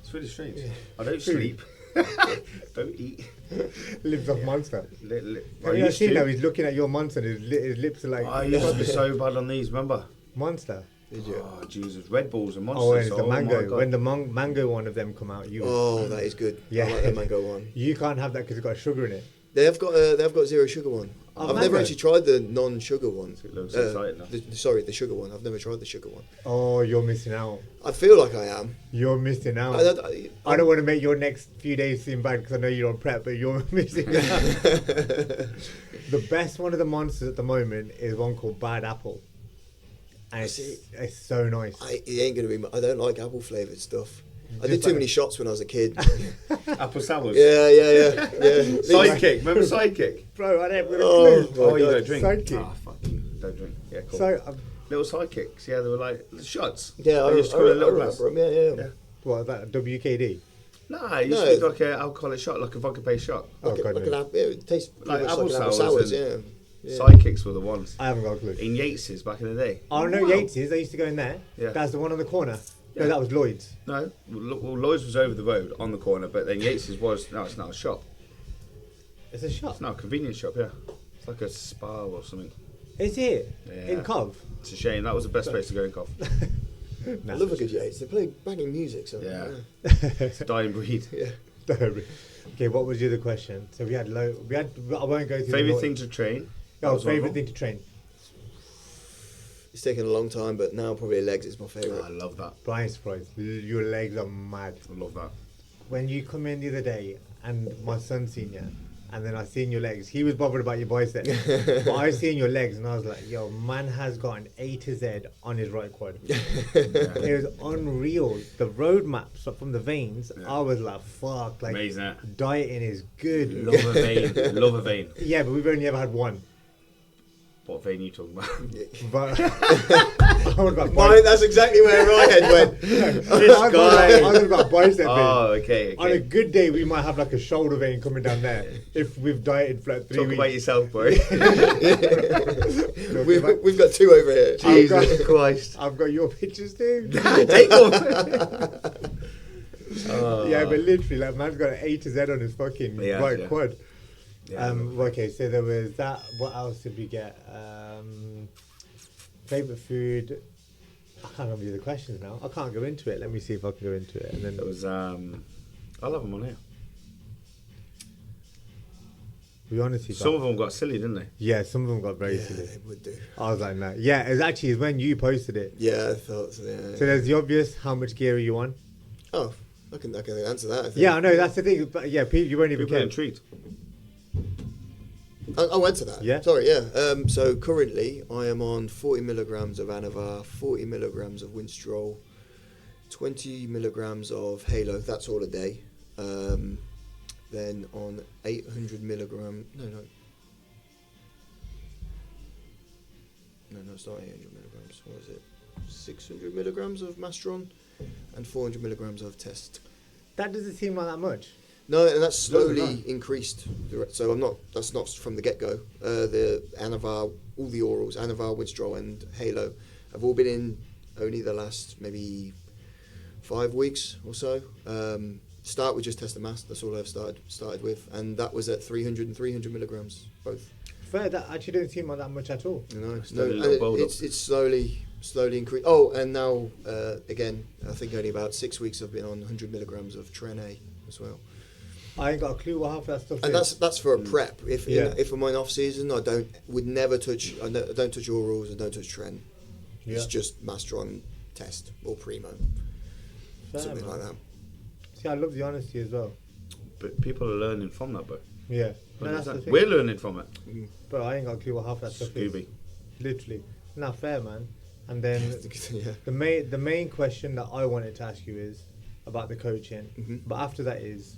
Speaker 3: It's really strange.
Speaker 2: Yeah.
Speaker 3: I don't sleep. Don't eat.
Speaker 1: Lives off Monster.
Speaker 3: I
Speaker 1: Have you
Speaker 3: used
Speaker 1: seen
Speaker 3: to.
Speaker 1: now? He's looking at your Monster and his lips are like...
Speaker 3: I used to be so bad on these, remember?
Speaker 1: Monster.
Speaker 2: Did you?
Speaker 3: Oh, Jesus. Red Bulls and Monsters.
Speaker 1: Oh, and it's the
Speaker 3: my
Speaker 1: mango.
Speaker 3: God.
Speaker 1: When the mango one of them come out, you...
Speaker 2: Oh, that is good.
Speaker 1: Yeah.
Speaker 2: I like the mango one.
Speaker 1: You can't have that because it's got sugar in it.
Speaker 2: They have got zero sugar one.
Speaker 1: Oh,
Speaker 2: I've
Speaker 1: mango.
Speaker 2: never actually tried the non-sugar one.
Speaker 3: It looks exciting now.
Speaker 2: The sugar one. I've never tried the sugar one.
Speaker 1: Oh, you're missing out.
Speaker 2: I feel like I am.
Speaker 1: You're missing out.
Speaker 2: I
Speaker 1: I don't want to make your next few days seem bad because I know you're on prep, but you're missing out. The best one of the Monsters at the moment is one called Bad Apple. And it's so nice.
Speaker 2: It ain't gonna be. I don't like apple flavored stuff. I
Speaker 1: Just
Speaker 2: did too
Speaker 1: like-
Speaker 2: many shots when I was a kid.
Speaker 3: Apple sours.
Speaker 2: yeah.
Speaker 3: Sidekick. Remember Sidekick?
Speaker 1: Bro, I don't
Speaker 2: Oh,
Speaker 1: have a clue.
Speaker 3: Oh, you
Speaker 2: God.
Speaker 3: don't drink?
Speaker 1: Sidekick.
Speaker 3: Ah, fuck you. Don't drink. Yeah, cool.
Speaker 1: So,
Speaker 3: little sidekicks. Yeah, they were like shots.
Speaker 2: Yeah, I
Speaker 3: used to call it a little glass.
Speaker 2: remember 'em, Yeah.
Speaker 1: what, that WKD?
Speaker 3: Nah, it used
Speaker 2: No.
Speaker 3: to be like an alcoholic shot, like a vodka-based shot.
Speaker 1: Oh,
Speaker 2: Like,
Speaker 1: God,
Speaker 2: like
Speaker 1: no.
Speaker 2: it tastes
Speaker 3: Like
Speaker 2: pretty much
Speaker 3: apple
Speaker 2: like an apple
Speaker 3: sours
Speaker 2: sours.
Speaker 3: and-
Speaker 2: Yeah.
Speaker 3: Sidekicks were the ones.
Speaker 1: I haven't got a clue.
Speaker 3: In Yates's back in the day.
Speaker 1: Oh, no,
Speaker 3: Wow.
Speaker 1: Yates's. I used to go in there.
Speaker 3: Yeah.
Speaker 1: That's the one on the corner.
Speaker 3: Yeah.
Speaker 1: No, that was Lloyd's.
Speaker 3: No, well, Lloyd's was over the road on the corner, but then Yates's was, no, it's not a shop.
Speaker 1: It's a shop.
Speaker 3: It's not a convenience shop, yeah. It's like a spa or something.
Speaker 1: Is it?
Speaker 3: Yeah.
Speaker 1: In Cov?
Speaker 3: It's a shame, that was the best place to go in Cov.
Speaker 2: I love a good Yates. They play banging music. So
Speaker 3: Yeah. It's a dying breed.
Speaker 2: Yeah.
Speaker 1: Okay, what was your other question? So we had I won't go through
Speaker 3: Favourite thing to train? That
Speaker 1: Oh,
Speaker 3: was one of
Speaker 1: favourite
Speaker 3: them.
Speaker 1: thing to train.
Speaker 2: It's taken a long time, but now probably legs is my
Speaker 3: Oh,
Speaker 2: favourite.
Speaker 3: I love that.
Speaker 1: Blind surprise. Your legs are mad.
Speaker 3: I love that.
Speaker 1: When you come in the other day and my son seen you, and then I seen your legs, he was bothered about your bicep. But I seen your legs and I was like, yo, man has got an A to Z on his right quad. It was unreal. The road maps from the veins,
Speaker 3: Yeah.
Speaker 1: I was like, fuck. Like,
Speaker 3: Amazing, eh?
Speaker 1: dieting is good.
Speaker 3: Love a vein. Love a vein.
Speaker 1: Yeah, but we've only ever had one.
Speaker 3: What vein are you talking about?
Speaker 1: But I was about
Speaker 2: Mine, that's exactly where my head went.
Speaker 1: I was about bicep vein.
Speaker 3: Oh, okay.
Speaker 1: On a good day, we might have like a shoulder vein coming down there if we've dieted for like 3
Speaker 3: Talk
Speaker 1: weeks.
Speaker 3: about yourself, bro.
Speaker 2: We've got two over here.
Speaker 3: Jesus Christ.
Speaker 1: I've got your pictures too.
Speaker 3: Take one.
Speaker 1: Yeah, but literally, like, man's got an A to Z on his fucking
Speaker 3: Yeah,
Speaker 1: right
Speaker 3: yeah.
Speaker 1: quad.
Speaker 3: Yeah,
Speaker 1: Okay, so there was that. What else did we get? Favorite food. I can't remember the other questions now. I can't go into it. Let me see if I can go into it. And then
Speaker 3: it was, I'll have them on here.
Speaker 1: we honestly
Speaker 3: Some of
Speaker 1: got,
Speaker 3: them got silly, didn't they?
Speaker 1: yeah, some of them got very
Speaker 2: Yeah,
Speaker 1: silly.
Speaker 2: they would do.
Speaker 1: I was like, no. Yeah, it was actually when you posted it.
Speaker 2: Yeah, I thought so. Yeah.
Speaker 1: So there's the obvious. How much gear are you on?
Speaker 2: Oh, I can answer that. I think.
Speaker 1: Yeah, I know that's the thing. But yeah, people, you won't even
Speaker 3: People are
Speaker 1: care.
Speaker 3: intrigued.
Speaker 2: I went to that.
Speaker 1: Yeah.
Speaker 2: Sorry, yeah. So currently I am on 40 milligrams of Anavar, 40 milligrams of Winstrol, 20 milligrams of Halo. That's all a day. Then on 800 milligram. No, it's not 800 milligrams. What is it? 600 milligrams of Mastron and 400 milligrams of Test.
Speaker 1: That doesn't seem like that much.
Speaker 2: No, and that's slowly
Speaker 3: No.
Speaker 2: increased. So that's not from the get-go. The Anavar, all the orals, Anavar, Winstrol and Halo have all been in only the last maybe 5 weeks or so. Start with just Test and Mast, that's all I've started with. And that was at 300 and 300 milligrams, both.
Speaker 1: Fair, that actually don't seem like that much at all.
Speaker 2: You know,
Speaker 3: It's
Speaker 2: no,
Speaker 3: a
Speaker 2: and
Speaker 3: little build-up.
Speaker 2: it's slowly increased. Oh, and now, again, I think only about 6 weeks I've been on 100 milligrams of Tren A as well.
Speaker 1: I ain't got a clue what half that stuff
Speaker 2: And
Speaker 1: is.
Speaker 2: that's for a prep. If
Speaker 1: Yeah.
Speaker 2: if I'm in off season, I don't touch orals. I don't touch Tren.
Speaker 1: Yeah.
Speaker 2: It's just Mastron, Test or Primo,
Speaker 1: Fair,
Speaker 2: something
Speaker 1: man.
Speaker 2: like that.
Speaker 1: See, I love the honesty as well.
Speaker 3: But people are learning from that, bro.
Speaker 1: Yeah. No, that's the thing.
Speaker 3: We're learning from it.
Speaker 1: But I ain't got a clue what half that stuff
Speaker 3: Scooby.
Speaker 1: is. Literally. Not fair, man. And then
Speaker 2: Yeah.
Speaker 1: the main question that I wanted to ask you is about the coaching.
Speaker 2: Mhm.
Speaker 1: But after that is,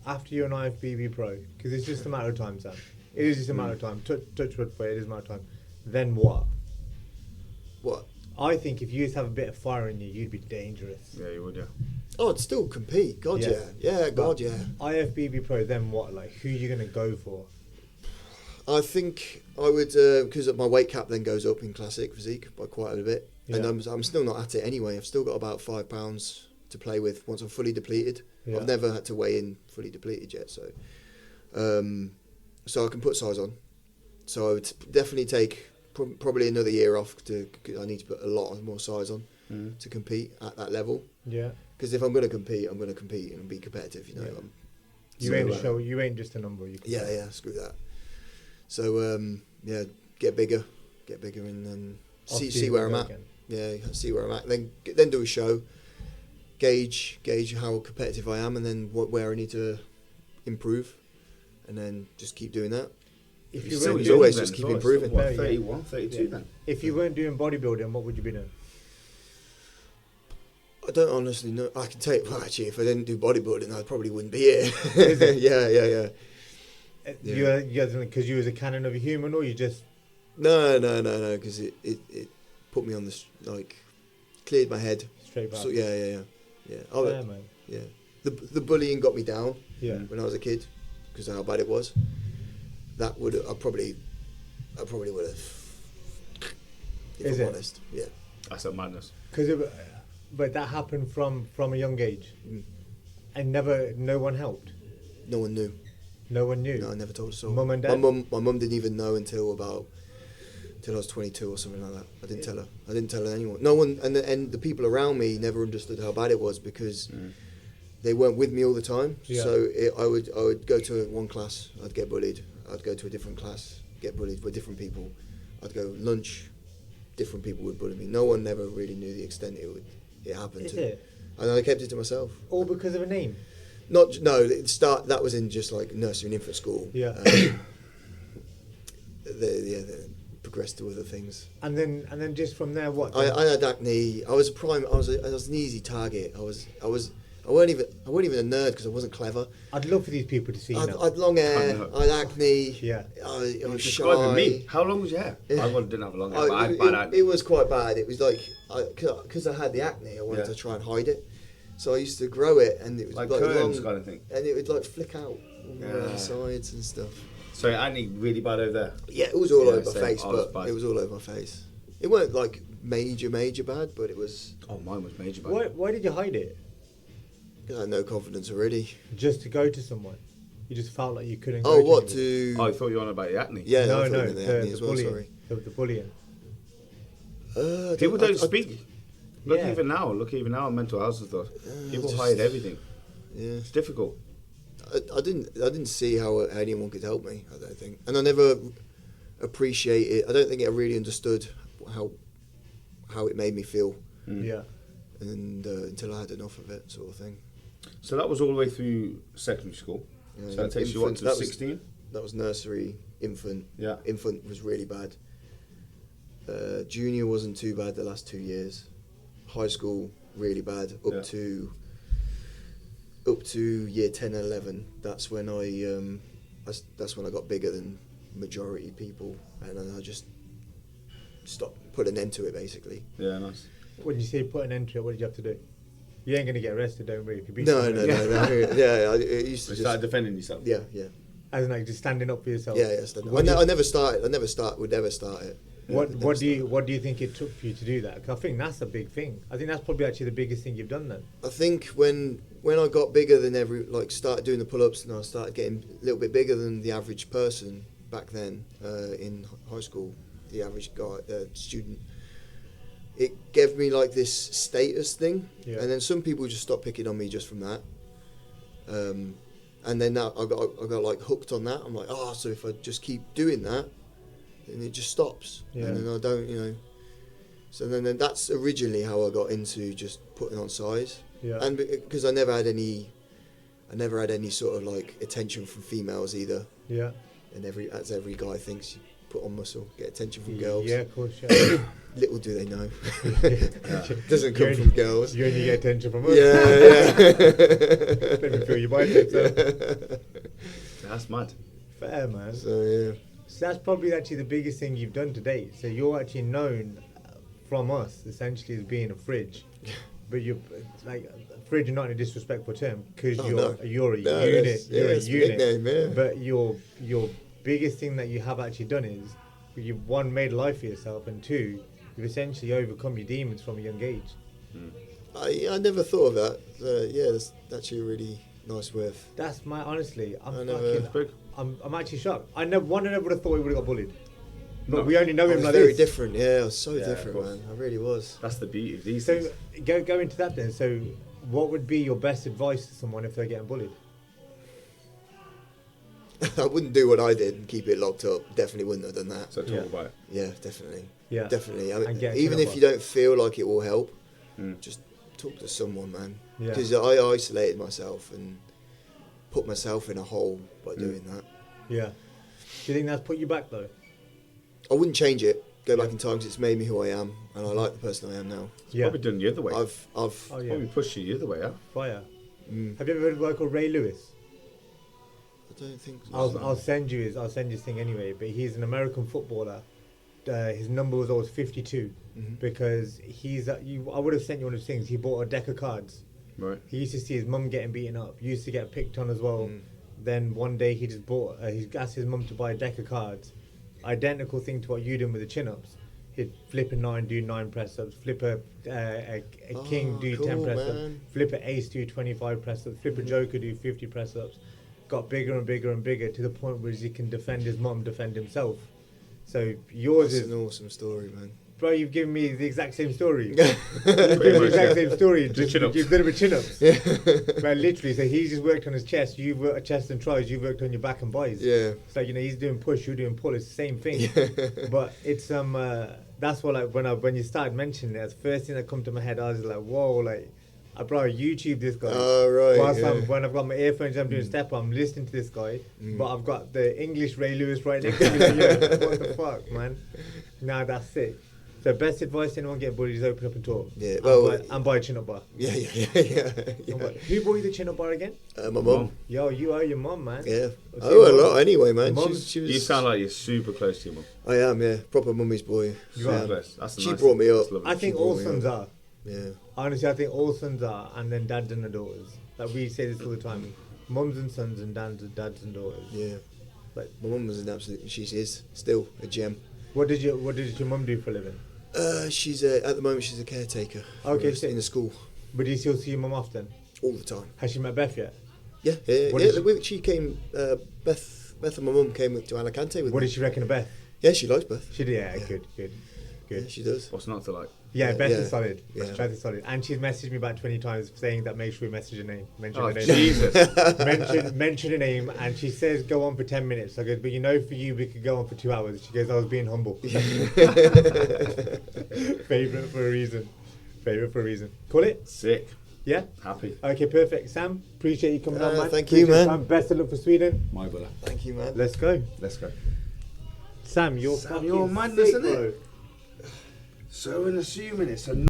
Speaker 1: after you're an IFBB Pro, because it's just a matter of time, Sam. It is just a matter of time. Touch wood for it, it is a matter of time. Then what?
Speaker 2: What?
Speaker 1: I think if you just have a bit of fire in you, you'd be dangerous.
Speaker 3: Yeah, you would, yeah.
Speaker 2: Oh, I'd still compete. God,
Speaker 1: Yeah.
Speaker 2: yeah. God,
Speaker 1: But
Speaker 2: yeah.
Speaker 1: IFBB Pro, then what? Like, who are you going to go for?
Speaker 2: I think I would, because my weight cap then goes up in classic physique by quite a bit, and
Speaker 1: Yeah.
Speaker 2: I'm still not at it anyway. I've still got about £5 to play with once I'm fully depleted.
Speaker 1: Yeah.
Speaker 2: I've never had to weigh in fully depleted yet, so I can put size on. So I would definitely take probably another year off. I need to put a lot more size on to compete at that level.
Speaker 1: Yeah.
Speaker 2: Because if I'm going to compete, I'm going to compete and be competitive. You know.
Speaker 1: Yeah. You ain't a show. You ain't just a number.
Speaker 2: Yeah. Screw that. So get bigger, and then see where I'm at.
Speaker 1: Again.
Speaker 2: Yeah, see where I'm at. Then do a show, gauge how competitive I am, and then where I need to improve, and then just keep doing that.
Speaker 1: If you
Speaker 2: still
Speaker 1: weren't
Speaker 2: always
Speaker 1: doing-
Speaker 2: just keep improving.
Speaker 3: What, 31, 32 then?
Speaker 1: If you weren't doing bodybuilding, what would you be doing?
Speaker 2: I don't honestly know. I can tell you, well, actually, if I didn't do bodybuilding, I probably wouldn't be here. Yeah.
Speaker 1: You're because you was a canon of a human, or you just
Speaker 2: No, because it put me on this, like, cleared my head.
Speaker 1: straight back?
Speaker 2: So yeah.
Speaker 1: Fair, man.
Speaker 2: Yeah. The bullying got me down
Speaker 1: Yeah.
Speaker 2: when I was a kid because of how bad it was. That would I probably would have. If
Speaker 1: Is
Speaker 2: I'm
Speaker 1: it?
Speaker 2: honest, yeah.
Speaker 3: That's a madness.
Speaker 1: But that happened from a young age, and no one helped.
Speaker 2: No one knew.
Speaker 1: No one knew.
Speaker 2: No, I never told a soul.
Speaker 1: Mum and dad?
Speaker 2: My mum didn't even know until I was 22 or something like that. I didn't tell her. I didn't tell anyone. No one, and the people around me never understood how bad it was because they weren't with me all the time.
Speaker 1: Yeah.
Speaker 2: So I would go to one class, I'd get bullied. I'd go to a different class, get bullied by different people. I'd go lunch, different people would bully me. No one never really knew the extent it happened
Speaker 1: Is
Speaker 2: to.
Speaker 1: it?
Speaker 2: And I kept it to myself.
Speaker 1: All because of a name?
Speaker 2: That was in just like nursery and infant school.
Speaker 1: Yeah.
Speaker 2: They progressed to other things.
Speaker 1: And then just from there, what?
Speaker 2: I had acne. I was an easy target. I weren't even a nerd because I wasn't clever.
Speaker 1: I'd love for these people to see you now.
Speaker 2: I had long hair. I had acne.
Speaker 1: Yeah.
Speaker 2: I was
Speaker 3: Describing
Speaker 2: shy.
Speaker 3: me. How long was your hair?
Speaker 2: Yeah.
Speaker 3: I didn't have long hair, but I had bad acne.
Speaker 2: It was quite bad. It was like because I had the acne, I wanted
Speaker 3: Yeah.
Speaker 2: to try and hide it. So I used to grow it, and it was
Speaker 3: Like
Speaker 2: like
Speaker 3: curtains
Speaker 2: long,
Speaker 3: kind of thing.
Speaker 2: and it would like flick out on
Speaker 3: Yeah.
Speaker 2: the sides and stuff.
Speaker 3: So your acne really bad over there?
Speaker 2: Yeah, it was all
Speaker 3: Yeah,
Speaker 2: over my
Speaker 3: same.
Speaker 2: face,
Speaker 3: I was
Speaker 2: but
Speaker 3: bad.
Speaker 2: it was all over my face. It weren't like major bad, but it was.
Speaker 3: Oh, mine was major bad.
Speaker 1: Why did you hide it?
Speaker 2: I had no confidence already.
Speaker 1: Just to go to someone? You just felt like you couldn't go
Speaker 2: Oh,
Speaker 1: to
Speaker 2: what
Speaker 1: anyone?
Speaker 2: to?
Speaker 3: Oh, I thought you were on about the acne.
Speaker 2: Yeah,
Speaker 1: No,
Speaker 2: I thought
Speaker 1: no,
Speaker 2: you meant the acne as well.
Speaker 1: bullying.
Speaker 2: Sorry.
Speaker 1: The bullying.
Speaker 3: People don't speak. Look
Speaker 1: Yeah.
Speaker 3: even now on mental health and stuff. People
Speaker 2: just-
Speaker 3: hide everything.
Speaker 2: Yeah.
Speaker 3: It's difficult.
Speaker 2: I didn't see how anyone could help me. I don't think, and I never appreciated. I don't think I really understood how it made me feel,
Speaker 1: Yeah.
Speaker 2: and until I had enough of it, sort of thing.
Speaker 3: So that was all the way through secondary school.
Speaker 2: Yeah,
Speaker 3: So that takes you what, to
Speaker 2: that was-
Speaker 3: 16?
Speaker 2: That was nursery, infant.
Speaker 3: Yeah.
Speaker 2: Infant was really bad. Junior wasn't too bad the last 2 years. High school really bad
Speaker 3: Yeah.
Speaker 2: up to year 10 and 11. That's when that's when I got bigger than majority people, and then I just stopped, put an end to it basically.
Speaker 3: Yeah, nice.
Speaker 1: When you say put an end to it, what did you have to do? You ain't gonna get arrested, don't worry. If you beat
Speaker 2: No.
Speaker 1: someone.
Speaker 2: Yeah, I used
Speaker 3: So
Speaker 2: to
Speaker 3: you started
Speaker 2: just.
Speaker 3: defending yourself.
Speaker 2: Yeah.
Speaker 1: As in like just standing up for yourself.
Speaker 2: Yeah. I never started. Would never start it.
Speaker 1: What do you think it took for you to do that? 'Cause I think that's a big thing. I think that's probably actually the biggest thing you've done then.
Speaker 2: I think when I got bigger than started doing the pull-ups, and I started getting a little bit bigger than the average person back then in high school, the average guy student, it gave me like this status thing,
Speaker 1: Yeah.
Speaker 2: and then some people just stopped picking on me just from that, and then I got like hooked on that. I'm like, so if I just keep doing that, then it just stops,
Speaker 1: Yeah.
Speaker 2: and then I don't, So then that's originally how I got into just putting on size.
Speaker 1: Yeah.
Speaker 2: And because I never had any sort of like attention from females either.
Speaker 1: Yeah.
Speaker 2: And every guy thinks, you put on muscle, get attention from girls.
Speaker 1: Yeah, of course. Yeah.
Speaker 2: Little do they know,
Speaker 1: Yeah.
Speaker 2: doesn't come
Speaker 1: You
Speaker 2: from
Speaker 1: only-
Speaker 2: girls.
Speaker 1: You only get attention from us.
Speaker 2: Yeah.
Speaker 1: Let me feel your biceps.
Speaker 3: That's mad.
Speaker 1: Fair, man.
Speaker 2: So yeah.
Speaker 1: So that's probably actually the biggest thing you've done to date. So you're actually known from us essentially as being a fridge, but you're like fridge, not in a disrespectful term, because you're a unit. You're a unit.
Speaker 2: Nickname, yeah.
Speaker 1: But your biggest thing that you have actually done is you've one made a life for yourself, and two, you've essentially overcome your demons from a young age.
Speaker 2: I never thought of that. Yeah, that's actually a really nice way of.
Speaker 1: That's my honestly.
Speaker 2: I never-
Speaker 1: I'm actually shocked. I never would have thought he would have got bullied. But
Speaker 3: No.
Speaker 1: we only know
Speaker 2: I
Speaker 1: him
Speaker 2: was
Speaker 1: like
Speaker 2: very
Speaker 1: this.
Speaker 2: different. Yeah, I was so
Speaker 3: Yeah,
Speaker 2: different,
Speaker 3: of course.
Speaker 2: man. I really was.
Speaker 3: That's the beauty of these
Speaker 1: So
Speaker 3: things.
Speaker 1: go into that then. So what would be your best advice to someone if they're getting bullied?
Speaker 2: I wouldn't do what I did and keep it locked up. Definitely wouldn't have done that.
Speaker 3: So talk
Speaker 1: Yeah.
Speaker 3: about it.
Speaker 2: Yeah, definitely.
Speaker 1: Yeah.
Speaker 2: Definitely. I
Speaker 1: And
Speaker 2: mean,
Speaker 1: get a
Speaker 2: even
Speaker 1: chin up
Speaker 2: if you
Speaker 1: bar.
Speaker 2: don't feel like it will help,
Speaker 3: Mm.
Speaker 2: just talk to someone, man.
Speaker 1: Yeah.
Speaker 2: Because I isolated myself and put myself in a hole by doing that.
Speaker 1: Yeah. Do you think that's put you back though?
Speaker 2: I wouldn't change it. Go back
Speaker 1: Yeah.
Speaker 2: in time because it's made me who I am, and I like the person I am now.
Speaker 3: It's probably done the other way.
Speaker 2: I've
Speaker 1: Oh
Speaker 3: Probably
Speaker 1: yeah.
Speaker 3: pushed you the other way, yeah?
Speaker 1: Fire.
Speaker 2: mm,
Speaker 1: Have you ever heard of a guy called Ray Lewis?
Speaker 2: I don't think so.
Speaker 1: I'll send you his thing anyway. But he's an American footballer. His number was always 52
Speaker 2: Mhm.
Speaker 1: because I would have sent you one of his things. He bought a deck of cards.
Speaker 3: Right.
Speaker 1: He used to see his mum getting beaten up. Used to get picked on as well.
Speaker 2: Mm.
Speaker 1: Then one day he just bought. He asked his mum to buy a deck of cards, identical thing to what you doing with the chin-ups. He'd flip a 9, do 9 press-ups. Flip a king,
Speaker 2: Oh,
Speaker 1: do
Speaker 2: cool,
Speaker 1: 10 press-ups.
Speaker 2: man.
Speaker 1: Flip a ace, do 25 press-ups. Flip a joker, do 50 press-ups. Got bigger and bigger and bigger to the point where he can defend his mum, defend himself. So yours
Speaker 2: That's
Speaker 1: is,
Speaker 2: an awesome story, man.
Speaker 1: bro. You've given me the exact same story. You've
Speaker 3: Pretty
Speaker 1: given me the
Speaker 3: much,
Speaker 1: exact
Speaker 3: yeah.
Speaker 1: same story.
Speaker 3: Just chin-ups.
Speaker 1: You've done it with chin-ups. Man, literally. So he's just worked on his chest. You've worked on chest and tries. You've worked on your back and buys.
Speaker 2: Yeah.
Speaker 1: So he's doing push, you're doing pull. It's the same thing. But it's that's what when you started mentioning it, the first thing that come to my head, I was like, whoa, like, bro, YouTube this guy.
Speaker 2: Oh, right,
Speaker 1: Whilst
Speaker 2: yeah.
Speaker 1: when I've got my earphones, I'm doing step. I'm listening to this guy,
Speaker 2: Mm.
Speaker 1: but I've got the English Ray Lewis right next to me. Like, yeah, what the fuck, man? Nah, that's sick. So best advice to anyone getting bullied is open up and talk.
Speaker 2: Yeah,
Speaker 1: And
Speaker 2: well,
Speaker 1: buy a chin-up bar.
Speaker 2: Yeah.
Speaker 1: Who bought you the chin-up bar again?
Speaker 2: My mum.
Speaker 1: Yo, you owe your mum, man.
Speaker 2: Yeah.
Speaker 1: I've
Speaker 2: I
Speaker 1: seen
Speaker 2: owe a
Speaker 1: mum-
Speaker 2: lot anyway, man.
Speaker 1: Mum-
Speaker 2: She was.
Speaker 3: You sound like you're super close to your mum.
Speaker 2: I am, yeah. Proper mummy's boy.
Speaker 1: You are.
Speaker 3: Bless. That's a
Speaker 2: She
Speaker 3: nice
Speaker 2: brought
Speaker 3: thing.
Speaker 2: me up.
Speaker 3: That's lovely.
Speaker 1: I think
Speaker 2: She brought
Speaker 1: all
Speaker 2: me
Speaker 1: sons
Speaker 2: up.
Speaker 1: are.
Speaker 2: Yeah.
Speaker 1: Honestly, I think all sons are, and then dads and the daughters. Like we say this all the time: mums and sons, and dads and daughters.
Speaker 2: Yeah.
Speaker 1: But
Speaker 2: My mum was an absolute. She is still a gem.
Speaker 1: what did your mum do for a living?
Speaker 2: She's at the moment she's a caretaker.
Speaker 1: Okay,
Speaker 2: for us
Speaker 1: sick.
Speaker 2: in the school
Speaker 1: But do you still see your mum often?
Speaker 2: all the time.
Speaker 1: Has she met Beth yet?
Speaker 2: Yeah.
Speaker 1: What
Speaker 2: Yeah.
Speaker 1: did
Speaker 2: She came. Beth and my mum came to Alicante with
Speaker 1: What
Speaker 2: me.
Speaker 1: did she reckon of Beth?
Speaker 2: Yeah, she likes Beth.
Speaker 1: She did. Yeah,
Speaker 2: Yeah.
Speaker 1: good.
Speaker 2: Yeah, she does.
Speaker 3: What's not to like?
Speaker 1: Yeah,
Speaker 2: Yeah,
Speaker 1: Beth
Speaker 2: yeah.
Speaker 1: is solid.
Speaker 2: Yeah.
Speaker 1: Beth is solid, and she's messaged me about 20 times saying that make sure we message her name, mention
Speaker 3: Oh,
Speaker 1: her name,
Speaker 3: Jesus.
Speaker 1: mention her name, and she says go on for 10 minutes. I go, but for you we could go on for 2 hours. She goes, I was being humble. Favorite for a reason. Call it.
Speaker 3: Sick.
Speaker 1: Yeah.
Speaker 3: Happy.
Speaker 1: Okay, perfect. Sam, appreciate you coming on, man.
Speaker 2: Thank you,
Speaker 1: Appreciate your
Speaker 2: man.
Speaker 1: time. Best of luck for Sweden.
Speaker 3: My brother.
Speaker 2: Thank you, man.
Speaker 1: Let's go.
Speaker 3: Let's go.
Speaker 1: Sam, you're
Speaker 3: Sam,
Speaker 1: fucking
Speaker 3: you're madness,
Speaker 1: sick,
Speaker 3: isn't it?
Speaker 1: bro.
Speaker 3: So unassuming, it's a